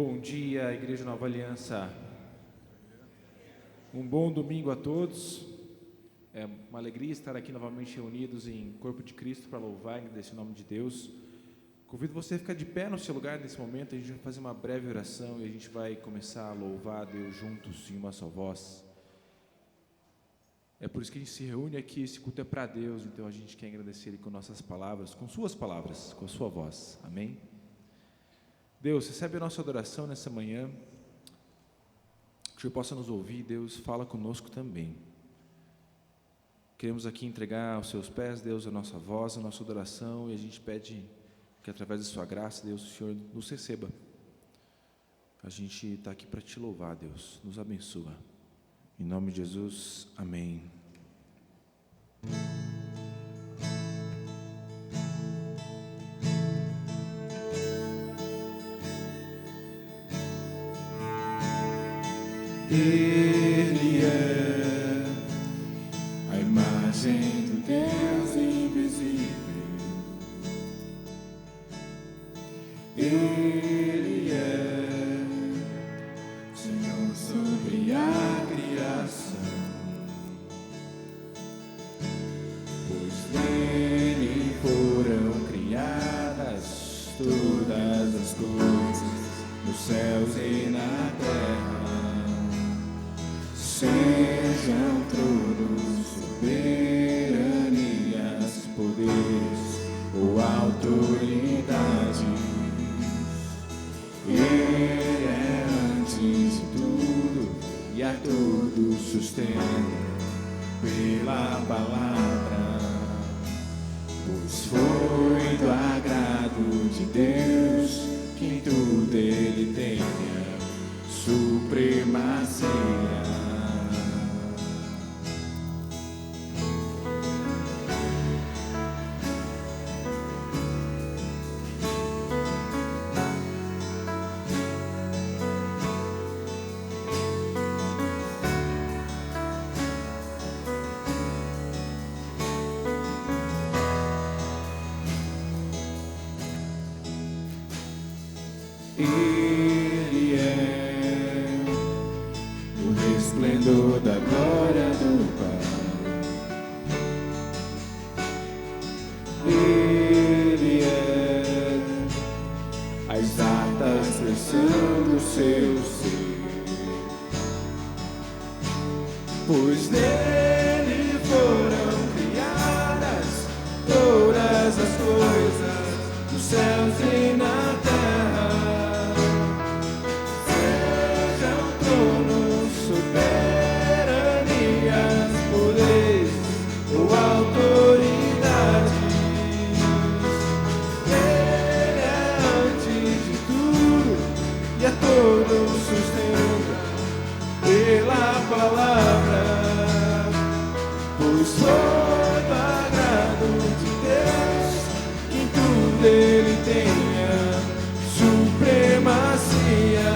Bom dia, Igreja Nova Aliança. Um bom domingo a todos. É uma alegria estar aqui novamente reunidos em corpo de Cristo para louvar e agradecer o nome de Deus. Convido você a ficar de pé no seu lugar nesse momento. A gente vai fazer uma breve oração e a gente vai começar a louvar a Deus juntos em uma só voz. É por isso que a gente se reúne aqui. Esse culto é para Deus, então a gente quer agradecer Ele com nossas palavras, com suas palavras, com a sua voz. Amém? Deus, recebe a nossa adoração nessa manhã. Que o Senhor possa nos ouvir. Deus, fala conosco também. Queremos aqui entregar aos seus pés, Deus, a nossa voz, a nossa adoração, e a gente pede que através da sua graça, Deus, o Senhor nos receba. A gente está aqui para te louvar, Deus. Nos abençoa. Em nome de Jesus, amém. Ele é a imagem do Deus invisível. Ele é Senhor sobre a criação, pois nele foram criadas todas as coisas, nos céus e na terra. Sejam tronos, soberanias, poderes ou autoridades, Ele é antes de tudo e a todos sustenta pela palavra, pois foi do agrado de Deus que em tudo Ele tenha supremacia. Ele é o resplendor da glória do Pai. Ele é a exata expressão do seu ser, pois nele foram criadas todas as coisas, nos céus e na terra. Todos sustenta pela palavra, pois foi do agrado de Deus que em tudo Ele tenha supremacia.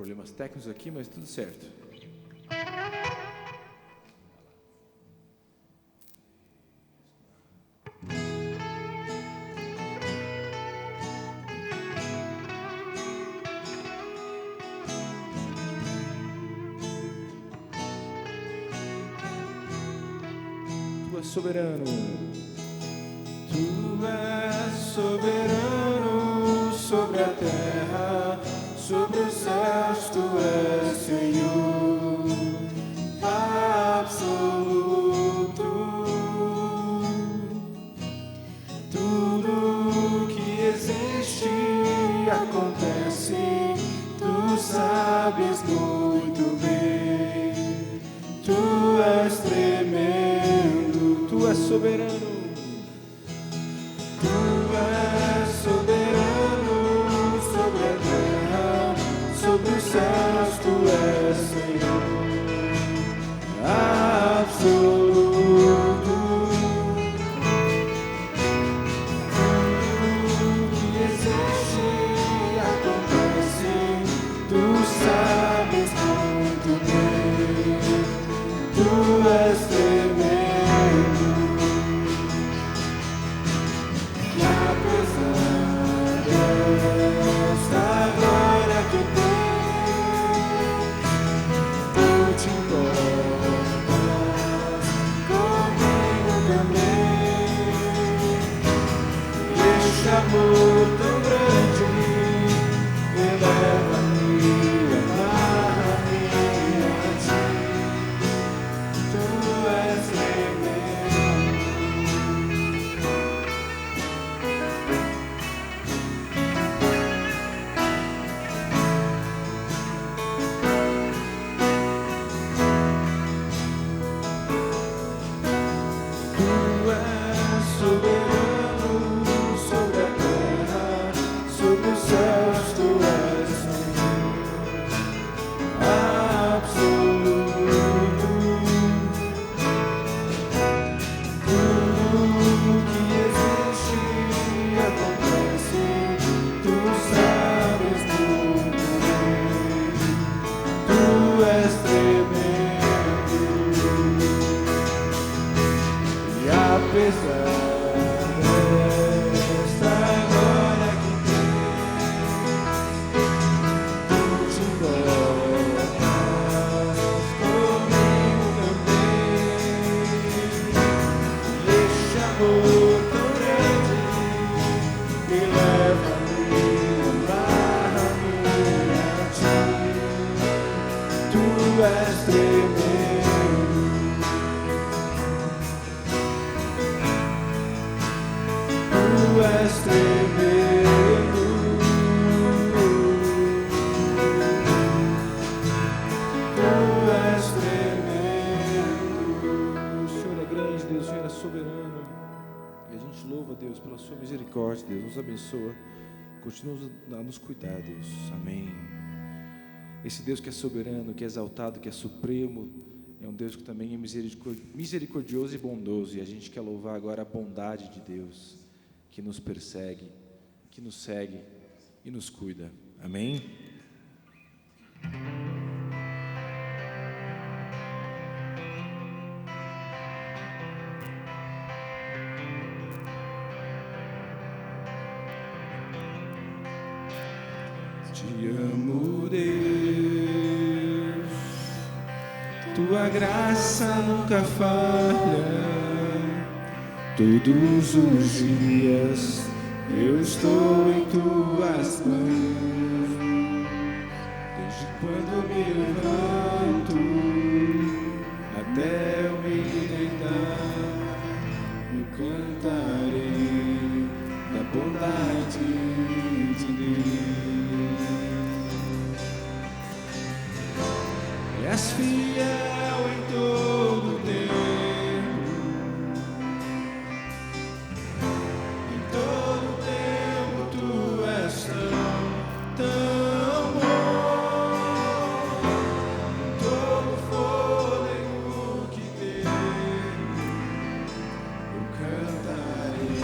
problemas técnicos aqui, mas tudo certo. Tu és soberano. Tu és soberano sobre a terra, sobre os céus, tu és Senhor absoluto. Tudo que existe acontece, tu sabes muito bem. Tu és tremendo, Tu és soberano. Sobre os céus, tu és Senhor absoluto. Tudo que existe acontece, tu sabes muito bem. Tu és tremendo. E apesar desta glória que amor tão grande, eleva-me, amarra-me a ti. Tu és soberano sobre a terra, sobre os céus, tu és Senhor absoluto. Tudo que existe acontece, tu sabes muito bem. Tu és tremendo. E apesar Deus, pela sua misericórdia, Deus, nos abençoa, continua a nos cuidar, Deus, amém. Esse Deus que é soberano, que é exaltado, que é supremo, é um Deus que também é misericordioso e bondoso, e a gente quer louvar agora a bondade de Deus, que nos persegue, que nos segue e nos cuida, amém? Te amo, Deus, tua graça nunca falha. Todos os dias eu estou em tuas mãos. Desde quando me levanto até eu me deitar, eu cantarei da bondade de Deus. És fiel em todo o tempo, em todo o tempo tu és tão bom. Em todo fôlego que tenho, eu cantarei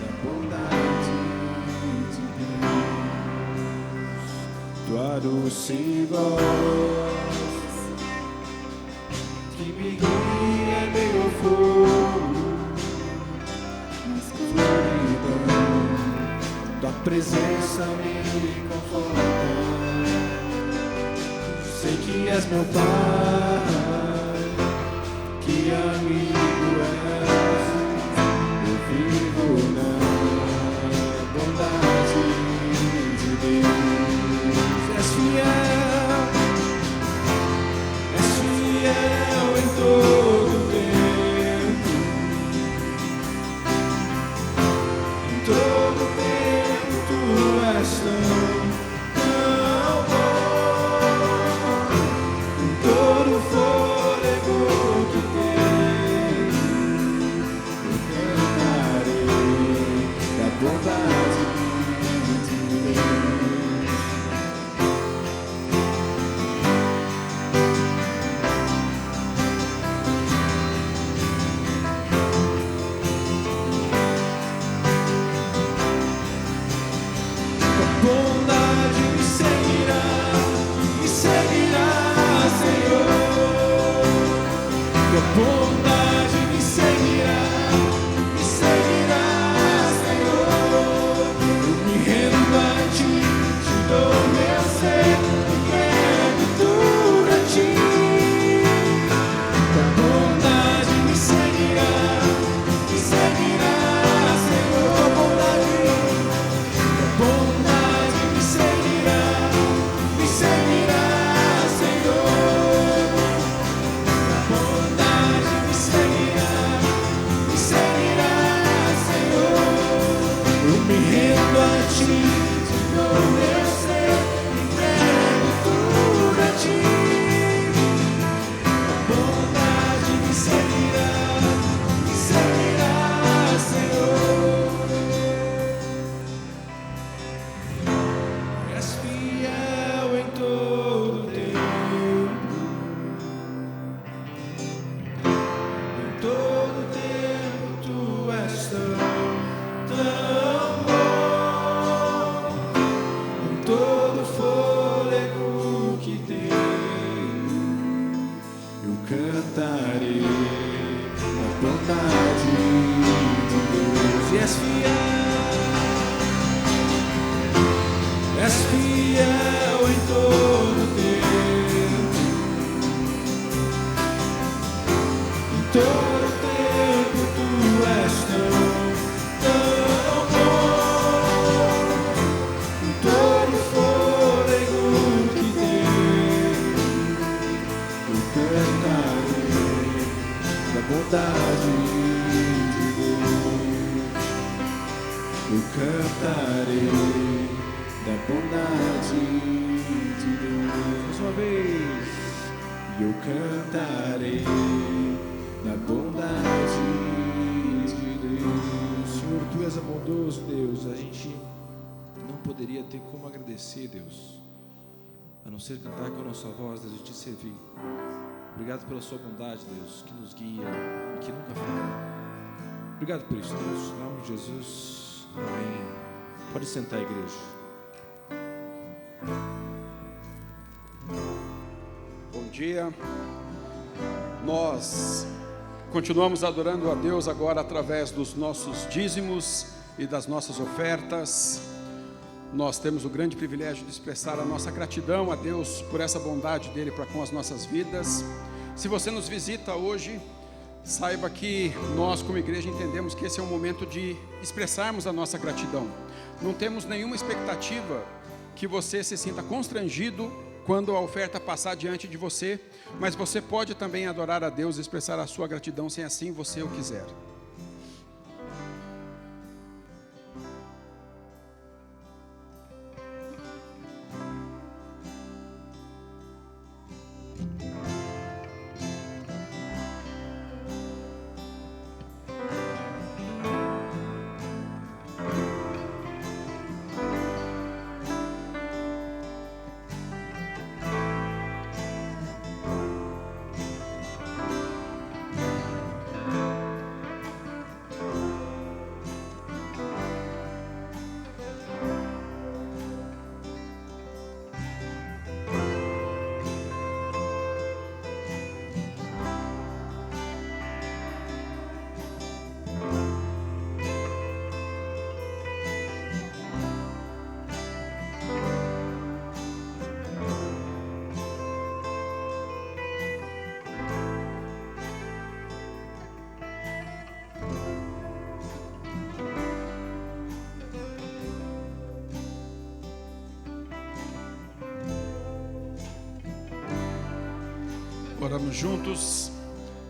da bondade de Deus. Tua fosse voz que me guia em meio ao fogo, escuridão, tua presença me conforta. Sei que és meu Pai, que amigo és, eu vivo na bondade de Deus. És fiel em todo tempo, em todo tempo tu és tão bom, em todo fôlego que tenho, eu cantarei da bondade de Deus. Bondade me seguirá, Senhor. Tua bondade me seguirá, Senhor. Eu me rendo a ti, te dou meu ser, entrego tudo a ti. Tua bondade me seguirá, Senhor. Tua bondade me seguirá, Senhor. A bondade me seguirá, Senhor. Eu me rendo a ti, te dou meu ser, entrego tudo a ti. A bondade me seguirá, Senhor. És fiel em todo tempo, em todo tempo tu és tão bom, em todo fôlego que tenho, eu cantarei a bondade de Deus. E és fiel em todo tempo, em todo tempo tu és tão bom, em todo fôlego que tenho, eu cantarei da bondade de Deus. Eu cantarei da bondade de Deus. Mais uma vez. E eu cantarei da bondade de Deus. Senhor, tu és bondoso, Deus. A gente não poderia ter como agradecer, Deus, a não ser cantar com a nossa voz, Deus, e te servir. Obrigado pela sua bondade, Deus, que nos guia e que nunca falha. Obrigado por isso, Deus. Em nome de Jesus. Amém. Pode sentar, igreja. Bom dia. Nós continuamos adorando a Deus agora através dos nossos dízimos e das nossas ofertas. Nós temos o grande privilégio de expressar a nossa gratidão a Deus por essa bondade dele para com as nossas vidas. Se você nos visita hoje, saiba que nós como igreja entendemos que esse é um momento de expressarmos a nossa gratidão. Não temos nenhuma expectativa que você se sinta constrangido quando a oferta passar diante de você, mas você pode também adorar a Deus e expressar a sua gratidão, se assim você o quiser. Oramos juntos.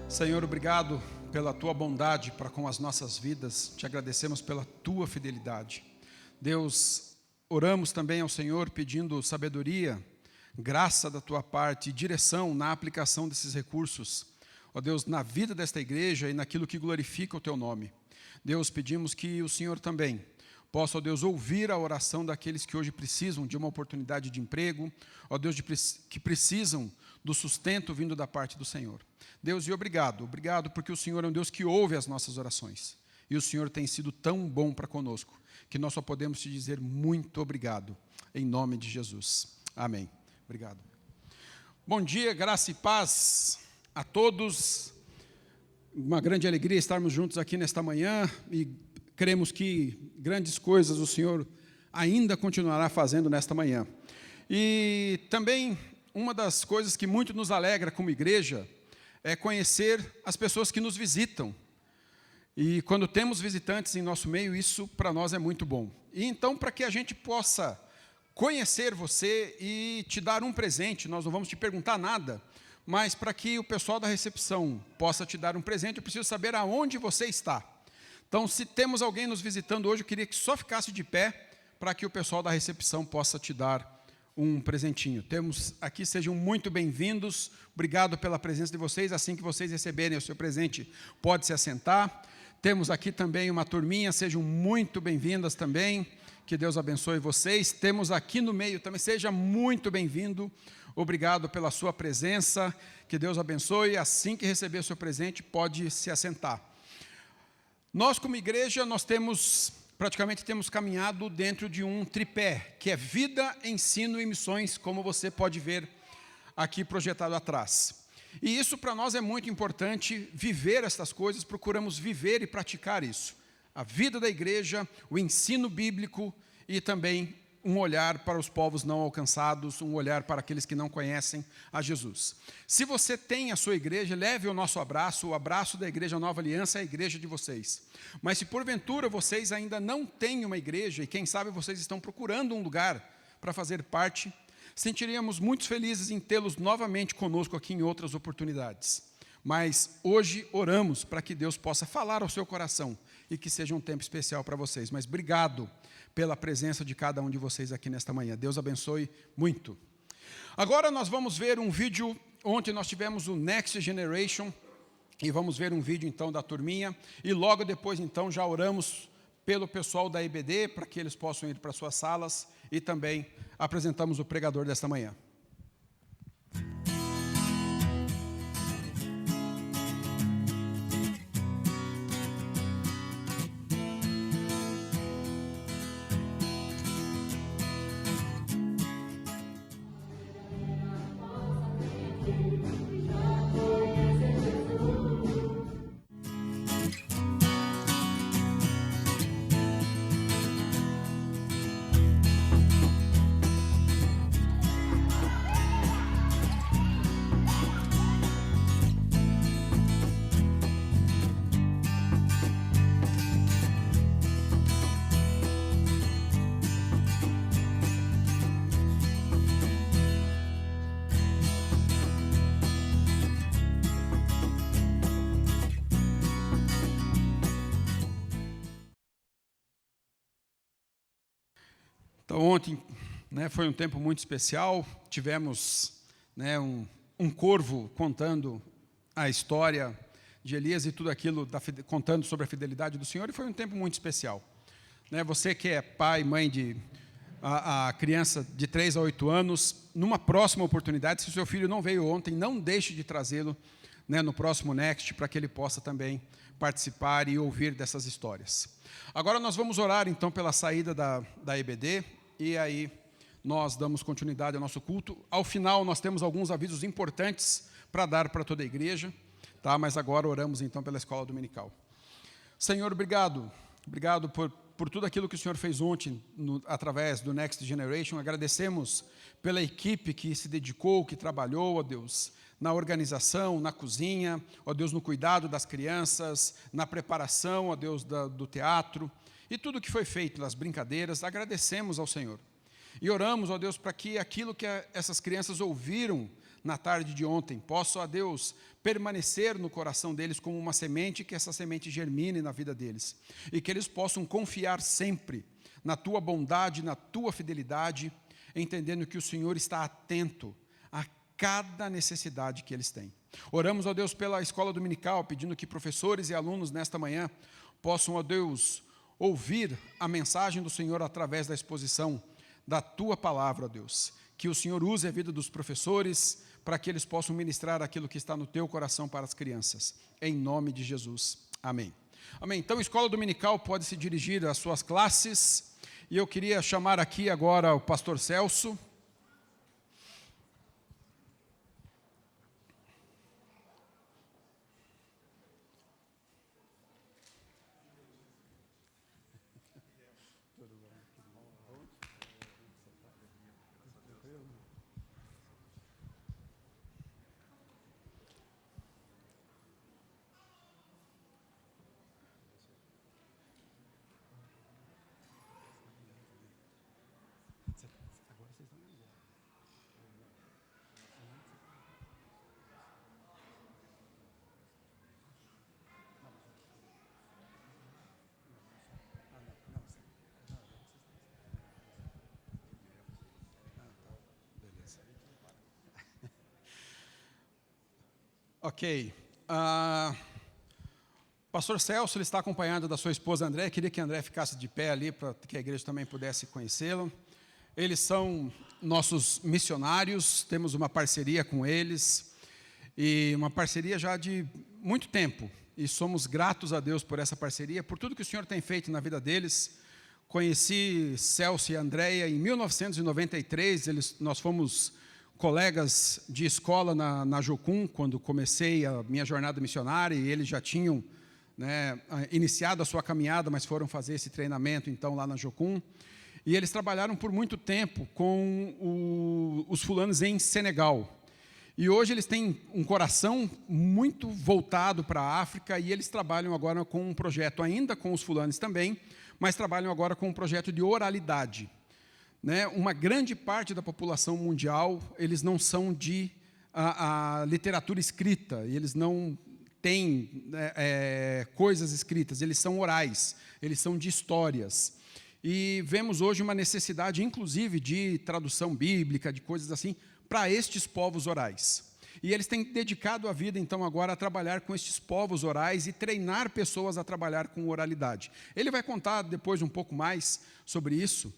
Senhor, obrigado pela tua bondade para com as nossas vidas. Te agradecemos pela tua fidelidade. Deus, oramos também ao Senhor pedindo sabedoria, graça da tua parte e direção na aplicação desses recursos. Ó Deus, na vida desta igreja e naquilo que glorifica o teu nome. Deus, pedimos que o Senhor também possa, ó Deus, ouvir a oração daqueles que hoje precisam de uma oportunidade de emprego, ó Deus, que precisam do sustento vindo da parte do Senhor. Deus, e obrigado porque o Senhor é um Deus que ouve as nossas orações. E o Senhor tem sido tão bom para conosco, que nós só podemos te dizer muito obrigado, em nome de Jesus. Amém. Obrigado. Bom dia, graça e paz a todos. Uma grande alegria estarmos juntos aqui nesta manhã e cremos que grandes coisas o Senhor ainda continuará fazendo nesta manhã. E também uma das coisas que muito nos alegra como igreja é conhecer as pessoas que nos visitam. E quando temos visitantes em nosso meio, isso para nós é muito bom. E então, para que a gente possa conhecer você e te dar um presente, nós não vamos te perguntar nada, mas para que o pessoal da recepção possa te dar um presente, eu preciso saber aonde você está. Então, se temos alguém nos visitando hoje, eu queria que só ficasse de pé para que o pessoal da recepção possa te dar um presentinho. Temos aqui, sejam muito bem-vindos. Obrigado pela presença de vocês. Assim que vocês receberem o seu presente, pode se assentar. Temos aqui também uma turminha, sejam muito bem-vindas também. Que Deus abençoe vocês. Temos aqui no meio também, seja muito bem-vindo. Obrigado pela sua presença. Que Deus abençoe. Assim que receber o seu presente, pode se assentar. Nós, como igreja, praticamente temos caminhado dentro de um tripé, que é vida, ensino e missões, como você pode ver aqui projetado atrás. E isso para nós é muito importante, viver estas coisas, procuramos viver e praticar isso. A vida da igreja, o ensino bíblico e também um olhar para os povos não alcançados, um olhar para aqueles que não conhecem a Jesus. Se você tem a sua igreja, leve o nosso abraço, o abraço da Igreja Nova Aliança é a igreja de vocês. Mas se porventura vocês ainda não têm uma igreja, e quem sabe vocês estão procurando um lugar para fazer parte, sentiríamos muito felizes em tê-los novamente conosco aqui em outras oportunidades. Mas hoje oramos para que Deus possa falar ao seu coração e que seja um tempo especial para vocês. Mas obrigado pela presença de cada um de vocês aqui nesta manhã. Deus abençoe muito. Agora nós vamos ver um vídeo. Ontem nós tivemos o Next Generation e vamos ver um vídeo então da turminha e logo depois então já oramos pelo pessoal da EBD para que eles possam ir para suas salas e também apresentamos o pregador desta manhã. Então, ontem foi um tempo muito especial, tivemos um corvo contando a história de Elias e tudo aquilo, contando sobre a fidelidade do Senhor, e foi um tempo muito especial. Você que é pai, mãe de a criança de 3 a 8 anos, numa próxima oportunidade, se o seu filho não veio ontem, não deixe de trazê-lo no próximo Next, para que ele possa também participar e ouvir dessas histórias. Agora nós vamos orar então pela saída da EBD, e aí nós damos continuidade ao nosso culto. Ao final nós temos alguns avisos importantes para dar para toda a igreja, tá? Mas agora oramos então pela escola dominical. Senhor, obrigado por tudo aquilo que o Senhor fez ontem através do Next Generation. Agradecemos pela equipe que se dedicou, que trabalhou, ó Deus, na organização, na cozinha, ó Deus, no cuidado das crianças, na preparação, ó Deus, do teatro, e tudo que foi feito, nas brincadeiras. Agradecemos ao Senhor. E oramos, ó Deus, para que aquilo que essas crianças ouviram na tarde de ontem, possa, ó Deus, permanecer no coração deles como uma semente, que essa semente germine na vida deles, e que eles possam confiar sempre na Tua bondade, na Tua fidelidade, entendendo que o Senhor está atento a cada necessidade que eles têm. Oramos, ó Deus, pela escola dominical, pedindo que professores e alunos nesta manhã possam, ó Deus, ouvir a mensagem do Senhor através da exposição da Tua palavra, ó Deus. Que o Senhor use a vida dos professores para que eles possam ministrar aquilo que está no Teu coração para as crianças. Em nome de Jesus. Amém. Amém. Então, a escola dominical pode se dirigir às suas classes. E eu queria chamar aqui agora o pastor Celso. Ok. Pastor Celso, ele está acompanhado da sua esposa André. Queria que André ficasse de pé ali para que a igreja também pudesse conhecê-lo. Eles são nossos missionários, temos uma parceria com eles, e uma parceria já de muito tempo. E somos gratos a Deus por essa parceria, por tudo que o Senhor tem feito na vida deles. Conheci Celso e Andréia em 1993, nós fomos colegas de escola na Jocum, quando comecei a minha jornada missionária, e eles já tinham iniciado a sua caminhada, mas foram fazer esse treinamento então lá na Jocum. E eles trabalharam por muito tempo com os fulanos em Senegal. E hoje eles têm um coração muito voltado para a África, e eles trabalham agora com um projeto, ainda com os fulanos também, mas trabalham agora com um projeto de oralidade. Uma grande parte da população mundial, eles não são de a literatura escrita, eles não têm coisas escritas, eles são orais, eles são de histórias. E vemos hoje uma necessidade, inclusive, de tradução bíblica, de coisas assim, para estes povos orais. E eles têm dedicado a vida, então, agora a trabalhar com estes povos orais e treinar pessoas a trabalhar com oralidade. Ele vai contar depois um pouco mais sobre isso,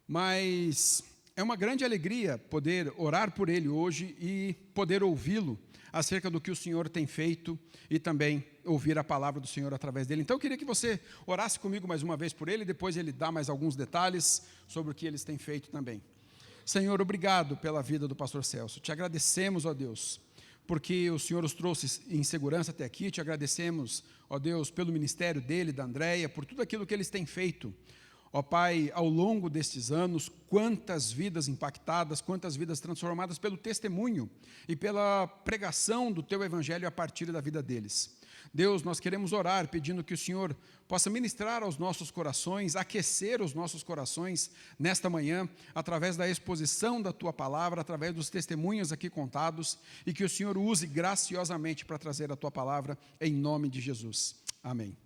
mas é uma grande alegria poder orar por ele hoje e poder ouvi-lo acerca do que o Senhor tem feito e também ouvir a palavra do Senhor através dele. Então eu queria que você orasse comigo mais uma vez por ele, depois ele dá mais alguns detalhes sobre o que eles têm feito também. Senhor, obrigado pela vida do pastor Celso. Te agradecemos, ó Deus, porque o Senhor os trouxe em segurança até aqui. Te agradecemos, ó Deus, pelo ministério dele, da Andréia, por tudo aquilo que eles têm feito. Ó Pai, ao longo destes anos, quantas vidas impactadas, quantas vidas transformadas pelo testemunho e pela pregação do Teu Evangelho a partir da vida deles. Deus, nós queremos orar pedindo que o Senhor possa ministrar aos nossos corações, aquecer os nossos corações nesta manhã, através da exposição da Tua palavra, através dos testemunhos aqui contados, e que o Senhor use graciosamente para trazer a Tua palavra, em nome de Jesus. Amém.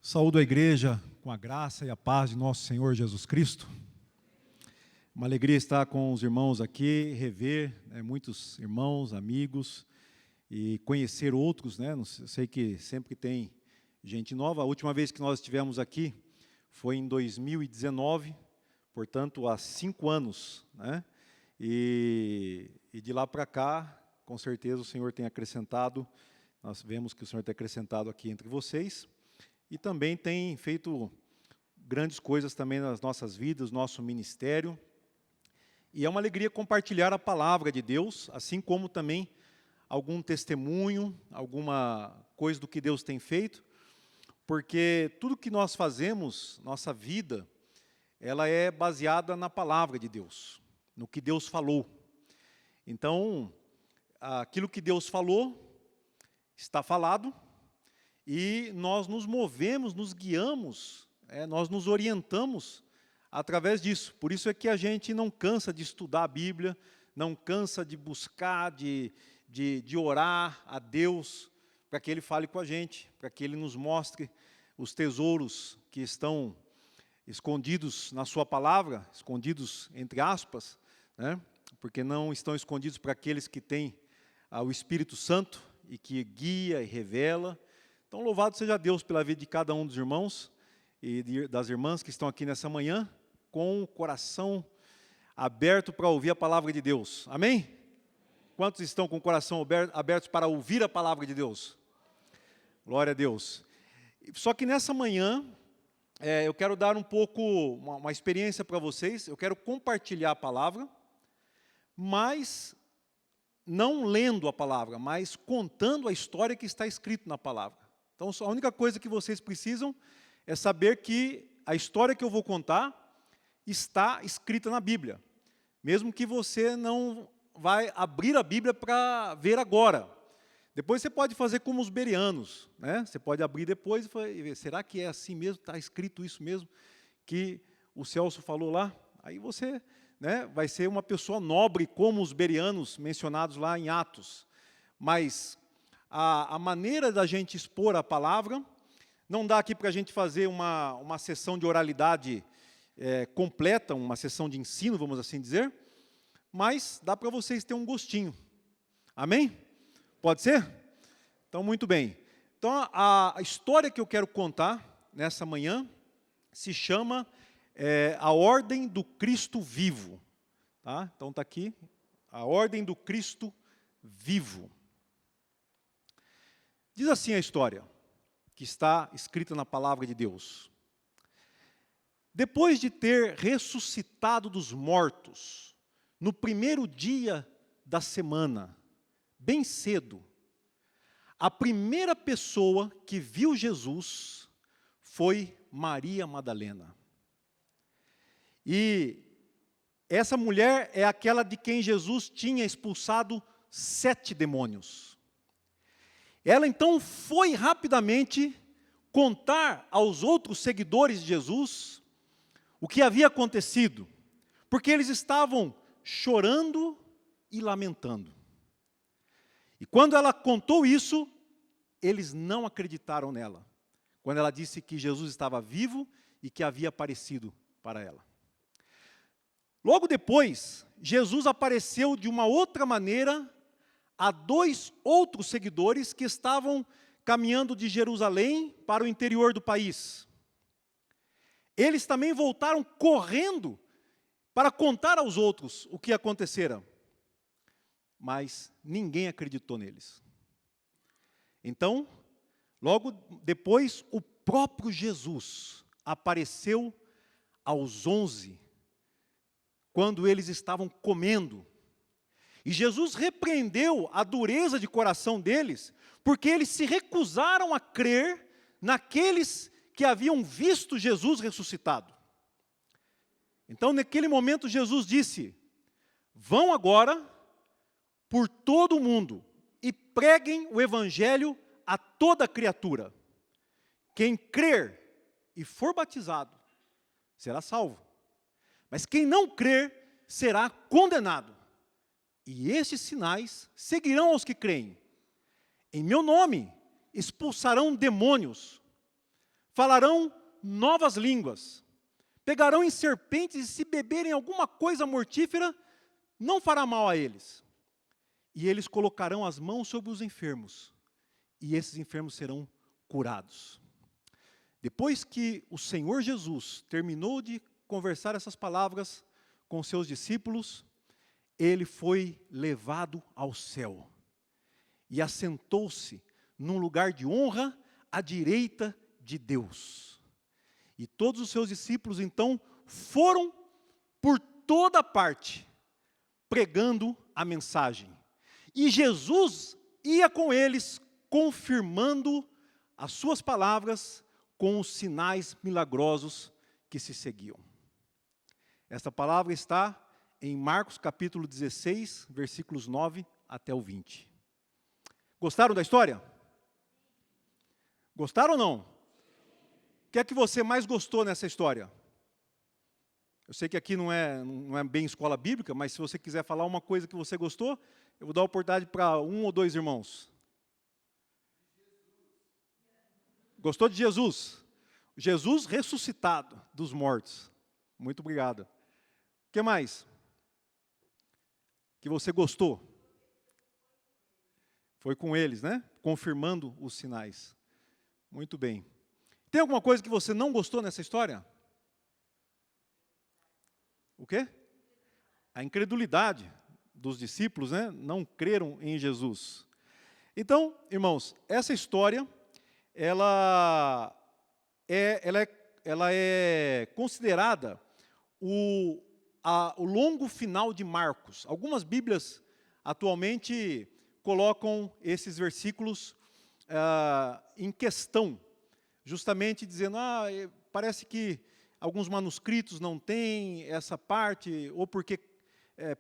Saúdo a igreja com a graça e a paz de nosso Senhor Jesus Cristo. Uma alegria estar com os irmãos aqui, rever muitos irmãos, amigos, e conhecer outros, Eu sei que sempre tem gente nova. A última vez que nós estivemos aqui foi em 2019, portanto, há 5 anos, E de lá para cá, com certeza o Senhor tem acrescentado, nós vemos que o Senhor tem acrescentado aqui entre vocês, e também tem feito grandes coisas também nas nossas vidas, nosso ministério. E é uma alegria compartilhar a palavra de Deus, assim como também algum testemunho, alguma coisa do que Deus tem feito, porque tudo que nós fazemos, nossa vida, ela é baseada na palavra de Deus, no que Deus falou. Então, aquilo que Deus falou, está falado, e nós nos movemos, nos guiamos, nós nos orientamos através disso. Por isso é que a gente não cansa de estudar a Bíblia, não cansa de buscar, de orar a Deus, para que Ele fale com a gente, para que Ele nos mostre os tesouros que estão escondidos na sua palavra, escondidos entre aspas, né? Porque não estão escondidos para aqueles que têm o Espírito Santo e que guia e revela. Então, louvado seja Deus pela vida de cada um dos irmãos e das irmãs que estão aqui nessa manhã, com o coração aberto para ouvir a palavra de Deus. Amém? Quantos estão com o coração aberto para ouvir a palavra de Deus? Glória a Deus. Só que nessa manhã, eu quero dar um pouco, uma experiência para vocês, eu quero compartilhar a palavra, mas não lendo a palavra, mas contando a história que está escrita na palavra. Então, a única coisa que vocês precisam é saber que a história que eu vou contar está escrita na Bíblia. Mesmo que você não vai abrir a Bíblia para ver agora. Depois você pode fazer como os bereanos, né? Você pode abrir depois e ver, será que é assim mesmo? Está escrito isso mesmo que o Celso falou lá? Aí você, né, vai ser uma pessoa nobre como os bereanos mencionados lá em Atos. Mas a maneira da gente expor a palavra, não dá aqui para a gente fazer uma sessão de oralidade completa, uma sessão de ensino, vamos assim dizer, mas dá para vocês terem um gostinho. Amém? Pode ser? Então, muito bem. Então, a história que eu quero contar nessa manhã se chama a Ordem do Cristo Vivo. Tá? Então, está aqui, a Ordem do Cristo Vivo. Diz assim a história, que está escrita na palavra de Deus. Depois de ter ressuscitado dos mortos, no primeiro dia da semana, bem cedo, a primeira pessoa que viu Jesus foi Maria Madalena. E essa mulher é aquela de quem Jesus tinha expulsado 7 demônios. Ela então foi rapidamente contar aos outros seguidores de Jesus o que havia acontecido, porque eles estavam chorando e lamentando. E quando ela contou isso, eles não acreditaram nela, quando ela disse que Jesus estava vivo e que havia aparecido para ela. Logo depois, Jesus apareceu de uma outra maneira a 2 outros seguidores que estavam caminhando de Jerusalém para o interior do país. Eles também voltaram correndo para contar aos outros o que acontecera. Mas ninguém acreditou neles. Então, logo depois, o próprio Jesus apareceu aos 11, quando eles estavam comendo. E Jesus repreendeu a dureza de coração deles, porque eles se recusaram a crer naqueles que haviam visto Jesus ressuscitado. Então, naquele momento, Jesus disse: vão agora por todo o mundo e preguem o evangelho a toda criatura. Quem crer e for batizado será salvo, mas quem não crer será condenado. E estes sinais seguirão aos que creem. Em meu nome expulsarão demônios, falarão novas línguas, pegarão em serpentes e se beberem alguma coisa mortífera, não fará mal a eles. E eles colocarão as mãos sobre os enfermos, e esses enfermos serão curados. Depois que o Senhor Jesus terminou de conversar essas palavras com seus discípulos, ele foi levado ao céu e assentou-se num lugar de honra à direita de Deus. E todos os seus discípulos, então, foram por toda parte, pregando a mensagem. E Jesus ia com eles, confirmando as suas palavras com os sinais milagrosos que se seguiam. Esta palavra está em Marcos capítulo 16, versículos 9 até o 20. Gostaram da história? Gostaram ou não? O que é que você mais gostou nessa história? Eu sei que aqui não é bem escola bíblica, mas se você quiser falar uma coisa que você gostou, eu vou dar a oportunidade para um ou dois irmãos. Gostou de Jesus? Jesus ressuscitado dos mortos. Muito obrigado. O que mais? Que você gostou? Foi com eles, né? Confirmando os sinais. Muito bem. Tem alguma coisa que você não gostou nessa história? O quê? A incredulidade dos discípulos, né? Não creram em Jesus. Então, irmãos, essa história, ela é considerada o longo final de Marcos. Algumas Bíblias atualmente colocam esses versículos em questão, justamente dizendo, parece que alguns manuscritos não têm essa parte, ou porque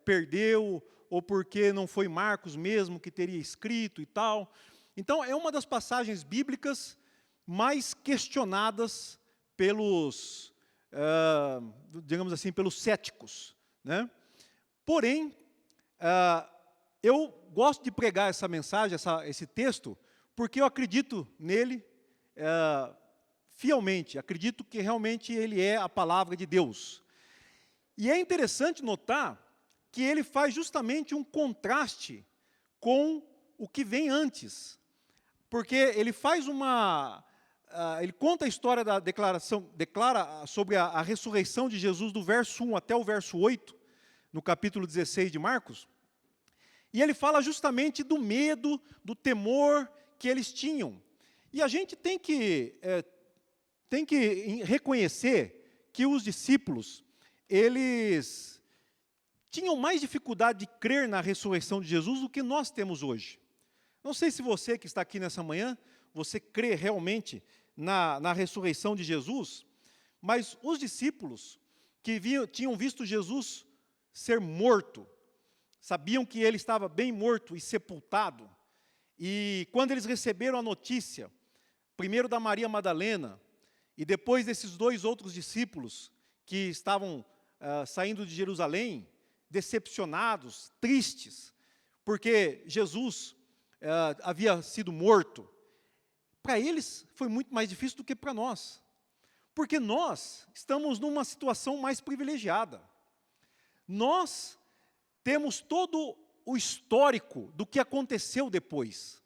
perdeu, ou porque não foi Marcos mesmo que teria escrito e tal. Então, é uma das passagens bíblicas mais questionadas pelos, digamos assim, pelos céticos, né? Porém, eu gosto de pregar essa mensagem, esse texto, porque eu acredito nele fielmente, acredito que realmente ele é a palavra de Deus. E é interessante notar que ele faz justamente um contraste com o que vem antes, porque ele faz ele conta a história da declaração, declara sobre a ressurreição de Jesus do verso 1 até o verso 8, no capítulo 16 de Marcos, e ele fala justamente do medo, do temor que eles tinham. E a gente tem que reconhecer que os discípulos, eles tinham mais dificuldade de crer na ressurreição de Jesus do que nós temos hoje. Não sei se você que está aqui nessa manhã, você crê realmente na ressurreição de Jesus, mas os discípulos que tinham visto Jesus ser morto, sabiam que ele estava bem morto e sepultado, e quando eles receberam a notícia, primeiro da Maria Madalena, e depois desses dois outros discípulos que estavam saindo de Jerusalém, decepcionados, tristes, porque Jesus havia sido morto, para eles foi muito mais difícil do que para nós, porque nós estamos numa situação mais privilegiada. Nós temos todo o histórico do que aconteceu depois,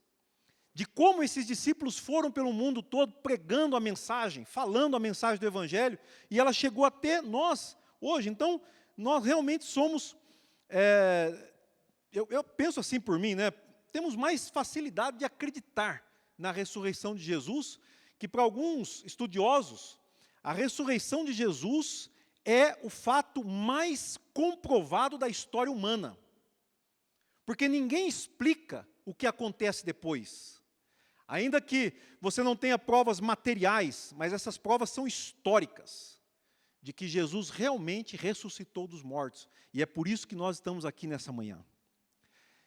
de como esses discípulos foram pelo mundo todo pregando a mensagem, falando a mensagem do Evangelho, e ela chegou até nós hoje. Então, nós realmente somos, eu penso assim por mim, né? Temos mais facilidade de acreditar na ressurreição de Jesus, que para alguns estudiosos, a ressurreição de Jesus é o fato mais comprovado da história humana. Porque ninguém explica o que acontece depois. Ainda que você não tenha provas materiais, mas essas provas são históricas, de que Jesus realmente ressuscitou dos mortos. E é por isso que nós estamos aqui nessa manhã.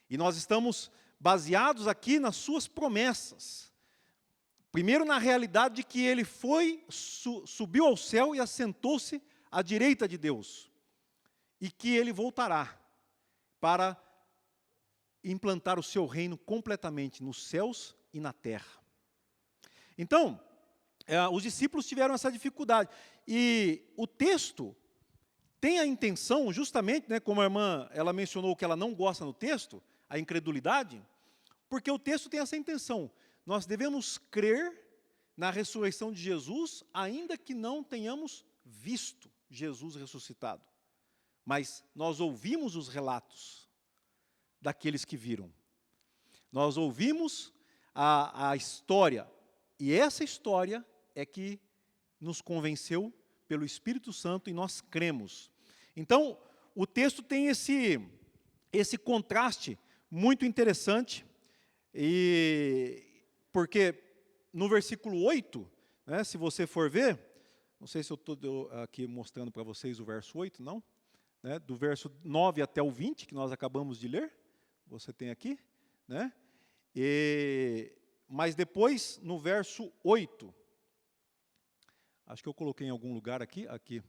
E nós estamos baseados aqui nas suas promessas. Primeiro, na realidade de que ele subiu ao céu e assentou-se à direita de Deus. E que ele voltará para implantar o seu reino completamente nos céus e na terra. Então, os discípulos tiveram essa dificuldade. E o texto tem a intenção, justamente, né, como a irmã ela mencionou que ela não gosta no texto, a incredulidade, porque o texto tem essa intenção. Nós devemos crer na ressurreição de Jesus, ainda que não tenhamos visto Jesus ressuscitado. Mas nós ouvimos os relatos daqueles que viram. Nós ouvimos a história, e essa história é que nos convenceu pelo Espírito Santo e nós cremos. Então, o texto tem esse contraste muito interessante, porque no versículo 8, né, se você for ver, não sei se eu estou aqui mostrando para vocês o verso 8, não? Né, do verso 9 até o 20, que nós acabamos de ler, você tem aqui, né? Mas depois, no verso 8, acho que eu coloquei em algum lugar aqui,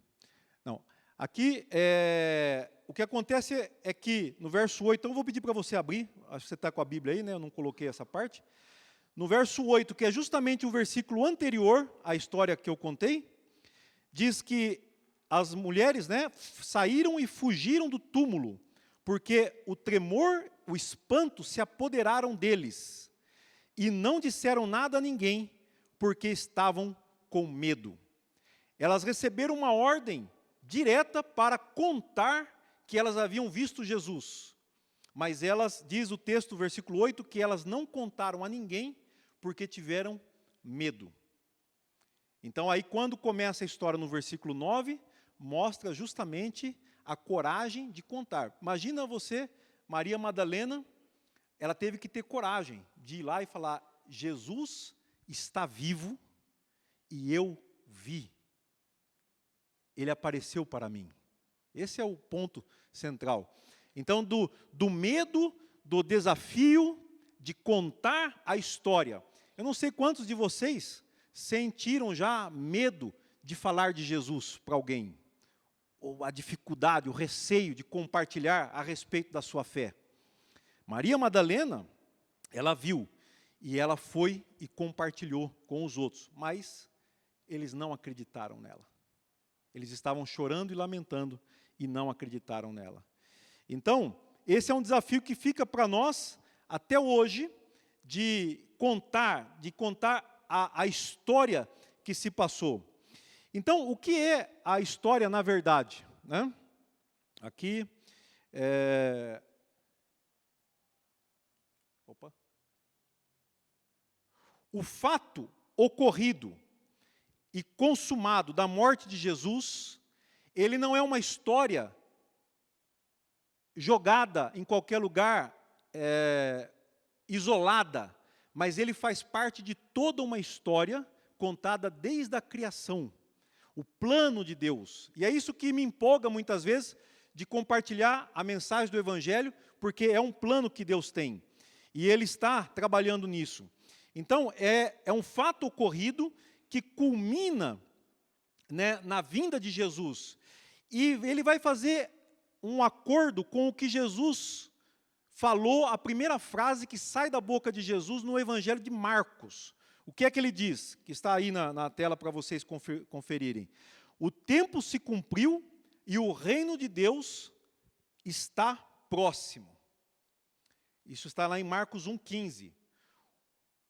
não, Aqui, o que acontece é que, no verso 8, então eu vou pedir para você abrir, acho que você está com a Bíblia aí, né? Eu não coloquei essa parte. No verso 8, que é justamente o versículo anterior à história que eu contei, diz que as mulheres, né, saíram e fugiram do túmulo, porque o tremor, o espanto se apoderaram deles, e não disseram nada a ninguém, porque estavam com medo. Elas receberam uma ordem direta para contar que elas haviam visto Jesus. Mas elas, diz o texto, versículo 8, que elas não contaram a ninguém, porque tiveram medo. Então aí quando começa a história no versículo 9, mostra justamente a coragem de contar. Imagina você, Maria Madalena, ela teve que ter coragem de ir lá e falar, Jesus está vivo e eu vi. Ele apareceu para mim. Esse é o ponto central. Então, do medo, do desafio de contar a história. Eu não sei quantos de vocês sentiram já medo de falar de Jesus para alguém. Ou a dificuldade, o receio de compartilhar a respeito da sua fé. Maria Madalena, ela viu e ela foi e compartilhou com os outros, mas eles não acreditaram nela. Eles estavam chorando e lamentando e não acreditaram nela. Então, esse é um desafio que fica para nós até hoje de contar a história que se passou. Então, o que é a história na verdade? Né? Aqui, o fato ocorrido e consumado da morte de Jesus, ele não é uma história jogada em qualquer lugar, isolada, mas ele faz parte de toda uma história contada desde a criação, o plano de Deus. E é isso que me empolga muitas vezes de compartilhar a mensagem do Evangelho, porque é um plano que Deus tem, e Ele está trabalhando nisso. Então, é um fato ocorrido que culmina, né, na vinda de Jesus. E ele vai fazer um acordo com o que Jesus falou, a primeira frase que sai da boca de Jesus no Evangelho de Marcos. O que é que ele diz? Que está aí na tela para vocês conferirem. O tempo se cumpriu e o reino de Deus está próximo. Isso está lá em Marcos 1,15.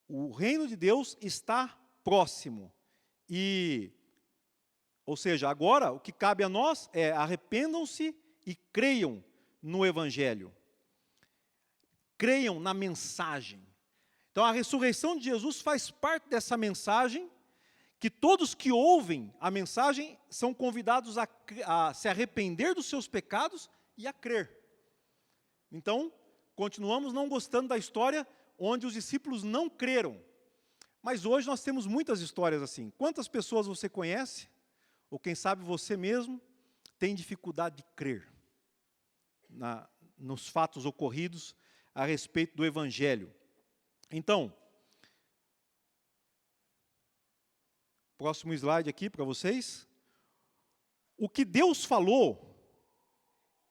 O reino de Deus está próximo. Ou seja, agora o que cabe a nós é arrependam-se e creiam no Evangelho. Creiam na mensagem. Então a ressurreição de Jesus faz parte dessa mensagem, que todos que ouvem a mensagem são convidados a se arrepender dos seus pecados e a crer. Então, continuamos não gostando da história onde os discípulos não creram. Mas hoje nós temos muitas histórias assim. Quantas pessoas você conhece, ou quem sabe você mesmo, tem dificuldade de crer nos fatos ocorridos a respeito do Evangelho? Então, próximo slide aqui para vocês. O que Deus falou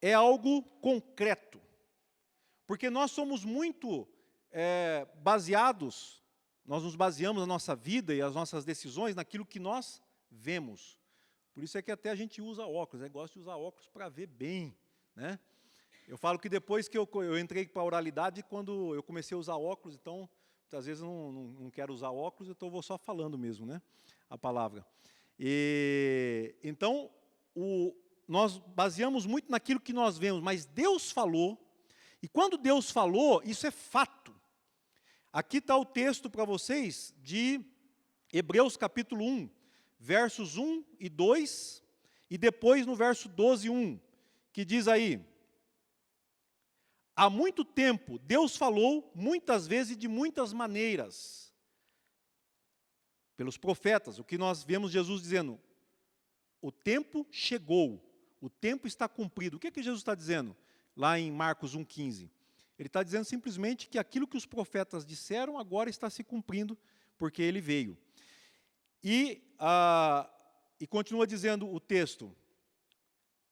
é algo concreto. Porque nós somos muito nós nos baseamos na nossa vida e as nossas decisões naquilo que nós vemos. Por isso é que até a gente usa óculos, gosta de usar óculos para ver bem, né? Eu falo que depois que eu entrei para a oralidade, quando eu comecei a usar óculos, então, às vezes eu não quero usar óculos, então eu vou só falando mesmo, né? A palavra. Então, nós baseamos muito naquilo que nós vemos, mas Deus falou, e quando Deus falou, isso é fato. Aqui está o texto para vocês de Hebreus capítulo 1, versos 1 e 2, e depois no verso 12, 1, que diz aí: há muito tempo Deus falou muitas vezes e de muitas maneiras, pelos profetas, o que nós vemos Jesus dizendo, o tempo chegou, o tempo está cumprido. O que é que Jesus está dizendo lá em Marcos 1,15? Ele está dizendo simplesmente que aquilo que os profetas disseram agora está se cumprindo, porque ele veio. E continua dizendo o texto,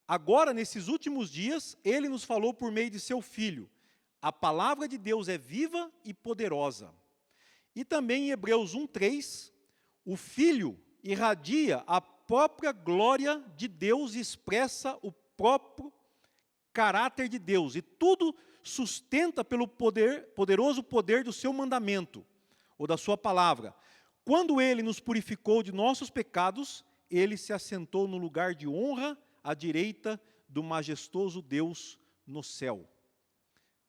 agora, nesses últimos dias, ele nos falou por meio de seu Filho. A palavra de Deus é viva e poderosa. E também em Hebreus 1:3, o Filho irradia a própria glória de Deus e expressa o próprio caráter de Deus. E tudo sustenta pelo poderoso poder do seu mandamento, ou da sua palavra. Quando ele nos purificou de nossos pecados, ele se assentou no lugar de honra à direita do majestoso Deus no céu.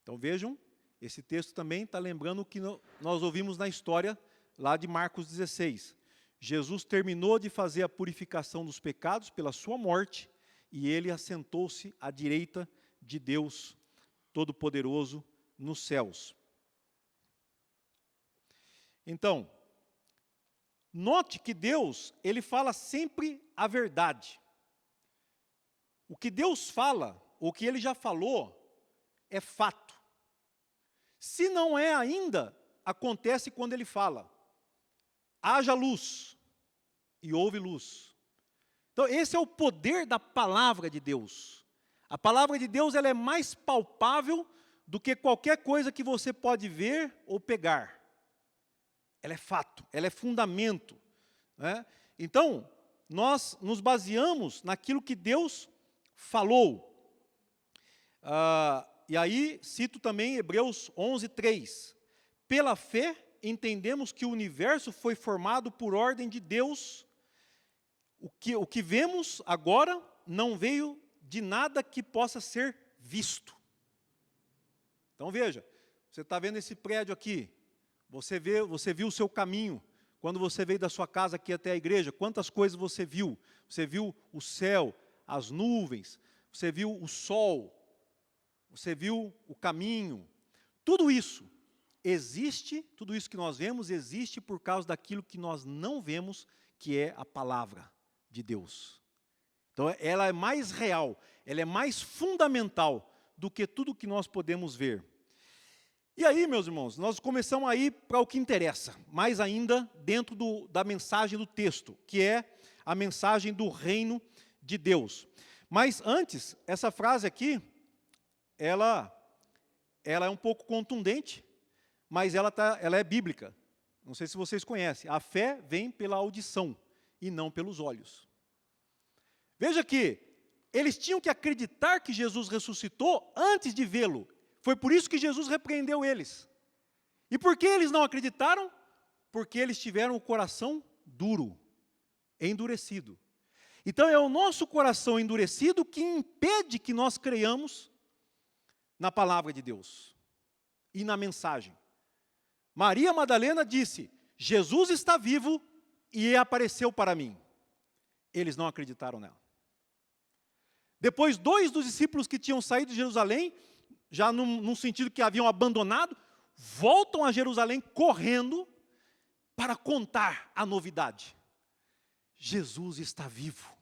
Então vejam, esse texto também está lembrando o que nós ouvimos na história lá de Marcos 16. Jesus terminou de fazer a purificação dos pecados pela sua morte e ele assentou-se à direita de Deus Todo-Poderoso nos céus. Então, note que Deus, ele fala sempre a verdade. O que Deus fala, o que ele já falou, é fato. Se não é ainda, acontece quando ele fala: haja luz, e houve luz. Então, esse é o poder da palavra de Deus. A palavra de Deus, ela é mais palpável do que qualquer coisa que você pode ver ou pegar. Ela é fato, ela é fundamento, né? Então, nós nos baseamos naquilo que Deus falou. E aí, cito também Hebreus 11:3. Pela fé, entendemos que o universo foi formado por ordem de Deus. O que vemos agora não veio de nada que possa ser visto. Então veja, você está vendo esse prédio aqui, você viu o seu caminho, quando você veio da sua casa aqui até a igreja, quantas coisas você viu? Você viu o céu, as nuvens, você viu o sol, você viu o caminho. Tudo isso existe, tudo isso que nós vemos existe por causa daquilo que nós não vemos, que é a palavra de Deus. Então, ela é mais real, ela é mais fundamental do que tudo que nós podemos ver. E aí, meus irmãos, nós começamos a ir para o que interessa, mais ainda dentro da mensagem do texto, que é a mensagem do reino de Deus. Mas antes, essa frase aqui, ela é um pouco contundente, mas ela é bíblica. Não sei se vocês conhecem. A fé vem pela audição e não pelos olhos. Veja que eles tinham que acreditar que Jesus ressuscitou antes de vê-lo. Foi por isso que Jesus repreendeu eles. E por que eles não acreditaram? Porque eles tiveram o coração duro, endurecido. Então é o nosso coração endurecido que impede que nós creiamos na palavra de Deus e na mensagem. Maria Madalena disse: Jesus está vivo e apareceu para mim. Eles não acreditaram nela. Depois, 2 dos discípulos que tinham saído de Jerusalém, já num sentido que haviam abandonado, voltam a Jerusalém correndo para contar a novidade. Jesus está vivo.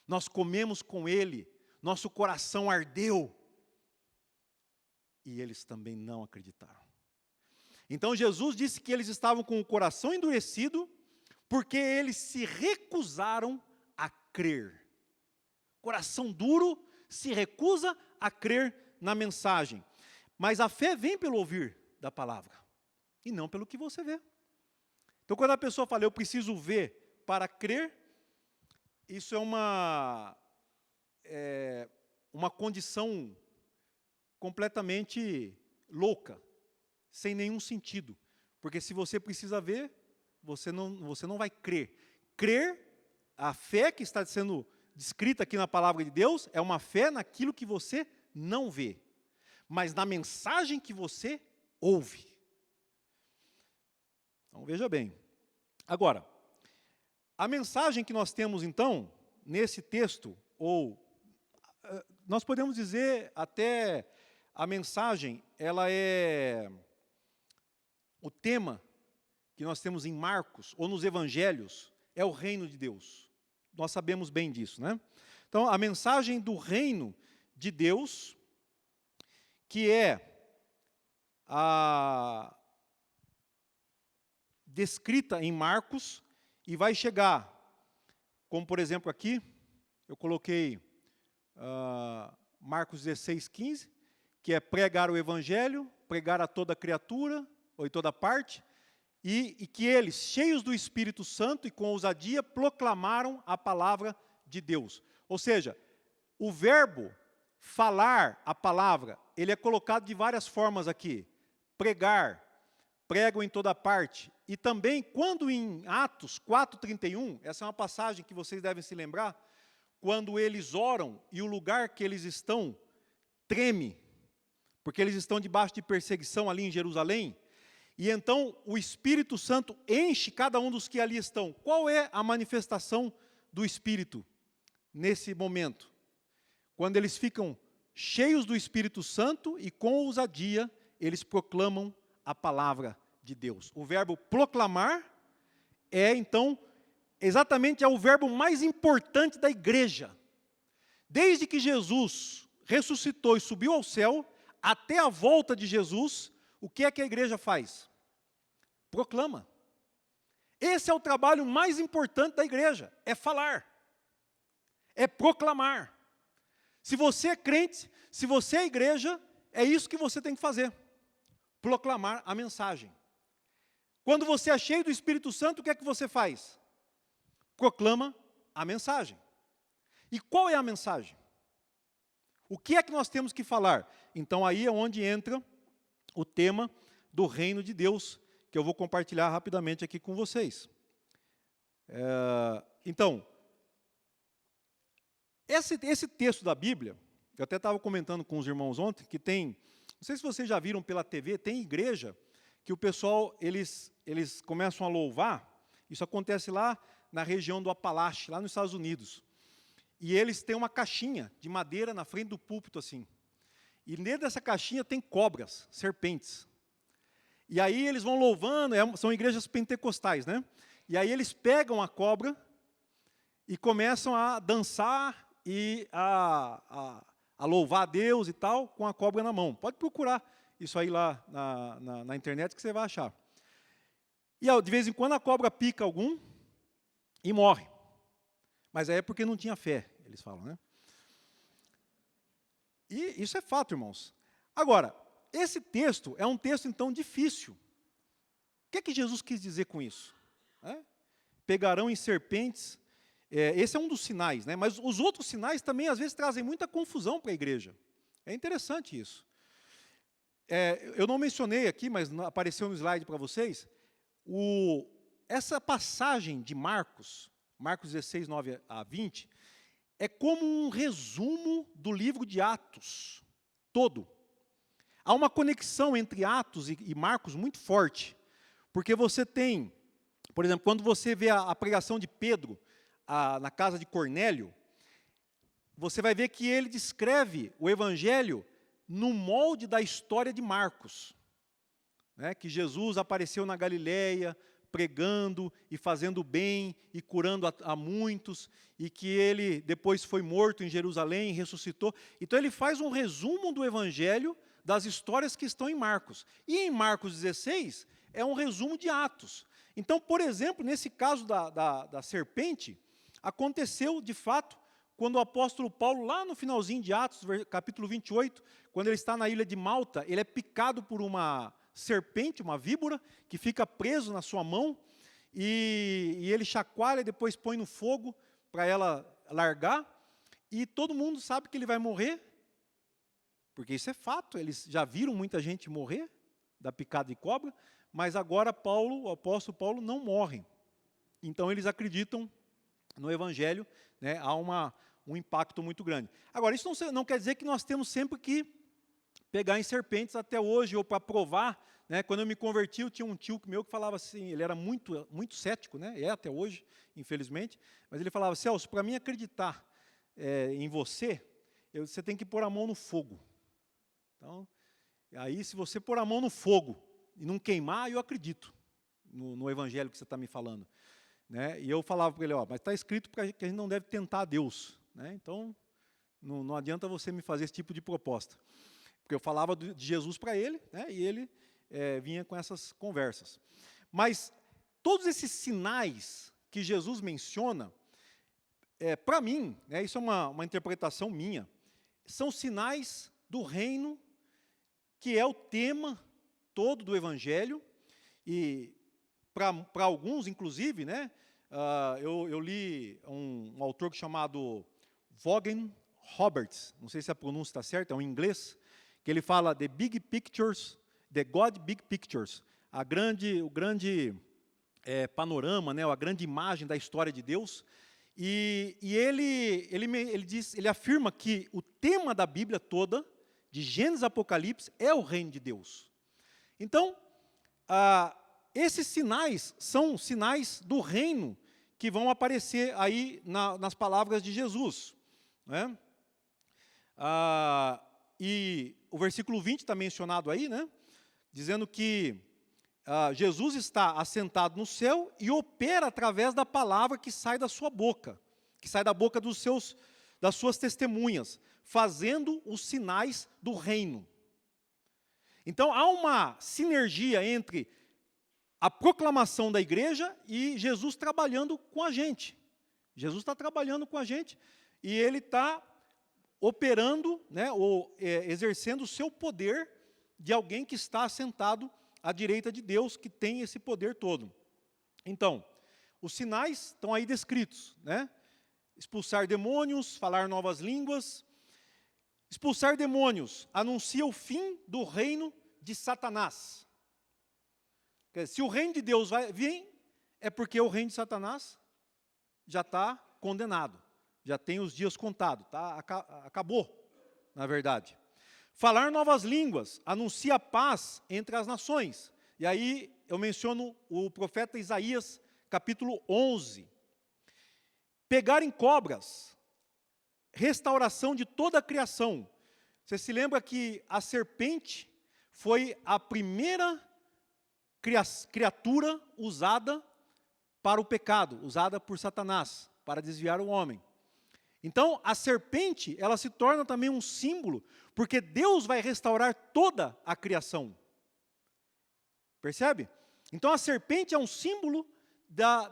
Nós comemos com Ele, nosso coração ardeu. E eles também não acreditaram. Então Jesus disse que eles estavam com o coração endurecido, porque eles se recusaram a crer. Coração duro se recusa a crer na mensagem. Mas a fé vem pelo ouvir da palavra, e não pelo que você vê. Então, quando a pessoa fala, eu preciso ver para crer, isso é uma condição completamente louca, sem nenhum sentido. Porque se você precisa ver, você não vai crer. Crer, a fé que está sendo descrita aqui na palavra de Deus, é uma fé naquilo que você não vê, mas na mensagem que você ouve. Então, veja bem. Agora, a mensagem que nós temos, então, nesse texto, ou nós podemos dizer até a mensagem, ela é o tema que nós temos em Marcos, ou nos evangelhos, é o reino de Deus. Nós sabemos bem disso, né? Então, a mensagem do reino de Deus, que é descrita em Marcos, e vai chegar, como por exemplo aqui, eu coloquei Marcos 16, 15, que é pregar o evangelho, pregar a toda criatura, ou em toda parte, e que eles, cheios do Espírito Santo e com ousadia, proclamaram a palavra de Deus. Ou seja, o verbo falar a palavra, ele é colocado de várias formas aqui. Pregar, pregam em toda parte. E também, quando em Atos 4:31, essa é uma passagem que vocês devem se lembrar, quando eles oram e o lugar que eles estão treme, porque eles estão debaixo de perseguição ali em Jerusalém, e então o Espírito Santo enche cada um dos que ali estão. Qual é a manifestação do Espírito nesse momento? Quando eles ficam cheios do Espírito Santo e com ousadia, eles proclamam a palavra de Deus. O verbo proclamar é, então, exatamente o verbo mais importante da igreja. Desde que Jesus ressuscitou e subiu ao céu, até a volta de Jesus, o que é que a igreja faz? Proclama. Esse é o trabalho mais importante da igreja, é falar, é proclamar. Se você é crente, se você é igreja, é isso que você tem que fazer, proclamar a mensagem. Quando você é cheio do Espírito Santo, o que é que você faz? Proclama a mensagem. E qual é a mensagem? O que é que nós temos que falar? Então aí é onde entra o tema do reino de Deus, que eu vou compartilhar rapidamente aqui com vocês. Então, esse texto da Bíblia, eu até estava comentando com os irmãos ontem, que tem, não sei se vocês já viram pela TV, tem igreja que o pessoal, eles começam a louvar, isso acontece lá na região do Apalache, lá nos Estados Unidos. E eles têm uma caixinha de madeira na frente do púlpito, assim. E dentro dessa caixinha tem cobras, serpentes. E aí eles vão louvando, são igrejas pentecostais, né? E aí eles pegam a cobra e começam a dançar e a louvar a Deus e tal, com a cobra na mão. Pode procurar isso aí lá na internet que você vai achar. E de vez em quando a cobra pica algum e morre. Mas aí é porque não tinha fé, eles falam, né? E isso é fato, irmãos. Agora, esse texto é um texto, então, difícil. O que é que Jesus quis dizer com isso? Pegarão em serpentes. Esse é um dos sinais, né? Mas os outros sinais também, às vezes, trazem muita confusão para a igreja. É interessante isso. Eu não mencionei aqui, mas apareceu no slide para vocês, essa passagem de Marcos 16, 9 a 20, é como um resumo do livro de Atos, todo. Há uma conexão entre Atos e Marcos muito forte, porque você tem, por exemplo, quando você vê a pregação de Pedro na casa de Cornélio, você vai ver que ele descreve o evangelho no molde da história de Marcos, né, que Jesus apareceu na Galileia, pregando e fazendo bem e curando a muitos, e que ele depois foi morto em Jerusalém, ressuscitou. Então ele faz um resumo do evangelho das histórias que estão em Marcos. E em Marcos 16 é um resumo de Atos. Então, por exemplo, nesse caso da serpente, aconteceu de fato quando o apóstolo Paulo, lá no finalzinho de Atos, capítulo 28, quando ele está na ilha de Malta, ele é picado por uma serpente, uma víbora, que fica preso na sua mão, e ele chacoalha e depois põe no fogo para ela largar, e todo mundo sabe que ele vai morrer, porque isso é fato, eles já viram muita gente morrer da picada de cobra, mas agora o apóstolo Paulo não morre. Então eles acreditam no evangelho, né, há um impacto muito grande. Agora, isso não quer dizer que nós temos sempre que pegar em serpentes até hoje, ou para provar, né? Quando eu me converti, eu tinha um tio meu que falava assim, ele era muito, muito cético, né? É até hoje, infelizmente, mas ele falava, Celso, para mim acreditar em você tem que pôr a mão no fogo. Então, aí se você pôr a mão no fogo e não queimar, eu acredito no evangelho que você está me falando. Né? E eu falava para ele, mas está escrito que a gente não deve tentar a Deus. Né? Então, não adianta você me fazer esse tipo de proposta. Porque eu falava de Jesus para ele, né? E ele vinha com essas conversas. Mas todos esses sinais que Jesus menciona, para mim, né, isso é uma interpretação minha, são sinais do reino, que é o tema todo do Evangelho, e para alguns, inclusive, né, eu li um autor chamado Vaughan Roberts, não sei se a pronúncia está certa, é um inglês, que ele fala The Big Pictures, The God Big Pictures, o grande panorama, né, a grande imagem da história de Deus. E ele afirma que o tema da Bíblia toda, de Gênesis a Apocalipse, é o reino de Deus. Então, esses sinais são sinais do reino que vão aparecer aí nas palavras de Jesus, né? E o versículo 20 está mencionado aí, né? Dizendo que Jesus está assentado no céu e opera através da palavra que sai da sua boca, que sai da boca das suas testemunhas, fazendo os sinais do reino. Então, há uma sinergia entre a proclamação da igreja e Jesus trabalhando com a gente. Jesus está trabalhando com a gente e Ele está operando, né, exercendo o seu poder de alguém que está assentado à direita de Deus, que tem esse poder todo. Então, os sinais estão aí descritos, né? Expulsar demônios, falar novas línguas. Expulsar demônios anuncia o fim do reino de Satanás. Quer dizer, se o reino de Deus vai vir, é porque o reino de Satanás já está condenado, já tem os dias contados, acabou, na verdade. Falar novas línguas anuncia a paz entre as nações. E aí eu menciono o profeta Isaías, capítulo 11. Pegar em cobras, restauração de toda a criação. Você se lembra que a serpente foi a primeira criatura usada para o pecado, usada por Satanás, para desviar o homem. Então, a serpente, ela se torna também um símbolo, porque Deus vai restaurar toda a criação. Percebe? Então, a serpente é um símbolo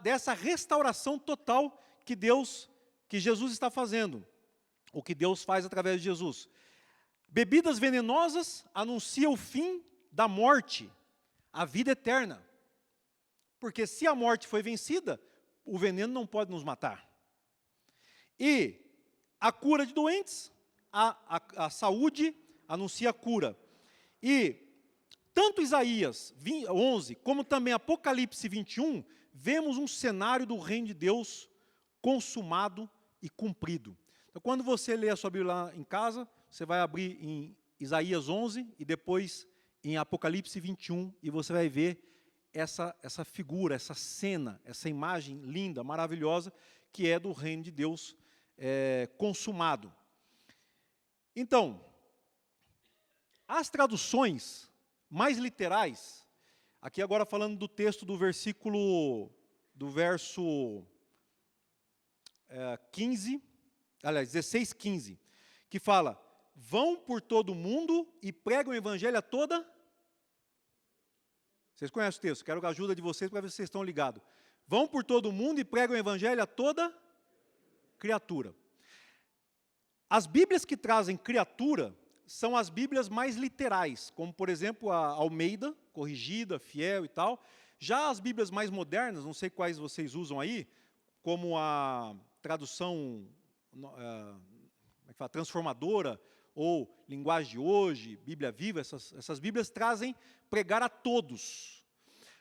dessa restauração total que Jesus está fazendo, o que Deus faz através de Jesus. Bebidas venenosas anunciam o fim da morte, a vida eterna. Porque se a morte foi vencida, o veneno não pode nos matar. E a cura de doentes, a saúde anuncia a cura. E tanto Isaías 11, como também Apocalipse 21, vemos um cenário do reino de Deus consumado e cumprido. Então, quando você lê a sua Bíblia lá em casa, você vai abrir em Isaías 11 e depois em Apocalipse 21, e você vai ver essa figura, essa cena, essa imagem linda, maravilhosa, que é do reino de Deus consumado. Então, as traduções mais literais, aqui agora falando do texto do verso 16, 15, que fala, vão por todo o mundo e pregam o evangelho a toda. Vocês conhecem o texto, quero a ajuda de vocês para ver se vocês estão ligados. Vão por todo o mundo e pregam o evangelho a toda criatura. As Bíblias que trazem criatura são as Bíblias mais literais, como, por exemplo, a Almeida, corrigida, fiel e tal. Já as Bíblias mais modernas, não sei quais vocês usam aí, como a tradução transformadora, ou linguagem de hoje, Bíblia viva, essas Bíblias trazem pregar a todos.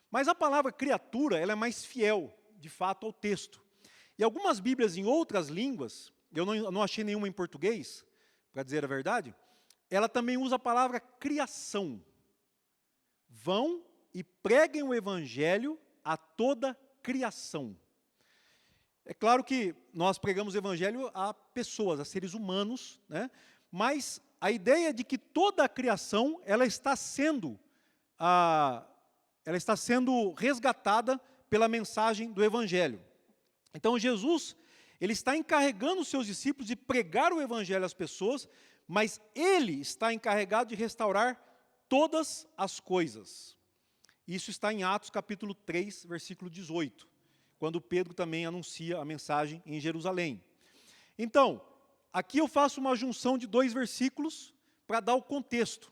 Mas a palavra criatura, ela é mais fiel, de fato, ao texto. E algumas Bíblias em outras línguas, eu não achei nenhuma em português, para dizer a verdade, ela também usa a palavra criação. Vão e preguem o evangelho a toda criação. É claro que nós pregamos o evangelho a pessoas, a seres humanos, né? Mas a ideia de que toda a criação ela está sendo resgatada pela mensagem do evangelho. Então Jesus, ele está encarregando os seus discípulos de pregar o evangelho às pessoas, mas ele está encarregado de restaurar todas as coisas. Isso está em Atos capítulo 3, versículo 18, quando Pedro também anuncia a mensagem em Jerusalém. Então, aqui eu faço uma junção de 2 versículos para dar o contexto.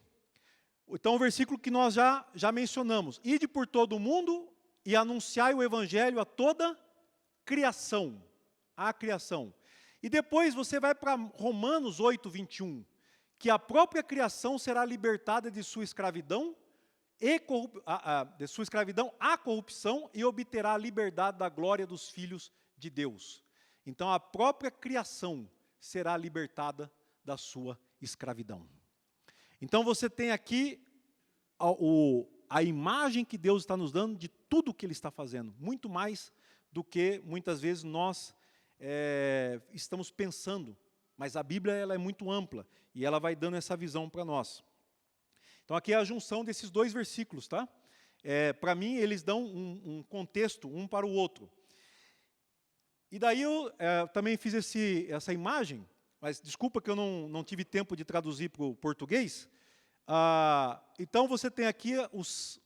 Então, o versículo que nós já mencionamos: ide por todo o mundo e anunciai o evangelho a toda criação. A criação. E depois você vai para Romanos 8, 21, que a própria criação será libertada de sua escravidão à corrupção e obterá a liberdade da glória dos filhos de Deus. Então, a própria criação será libertada da sua escravidão. Então, você tem aqui a imagem que Deus está nos dando de tudo o que Ele está fazendo, muito mais do que, muitas vezes, nós estamos pensando. Mas a Bíblia ela é muito ampla, e ela vai dando essa visão para nós. Então, aqui é a junção desses 2 versículos, tá? Para mim, eles dão um contexto, um para o outro. E daí eu também fiz essa imagem, mas desculpa que eu não tive tempo de traduzir para o português. Então, você tem aqui os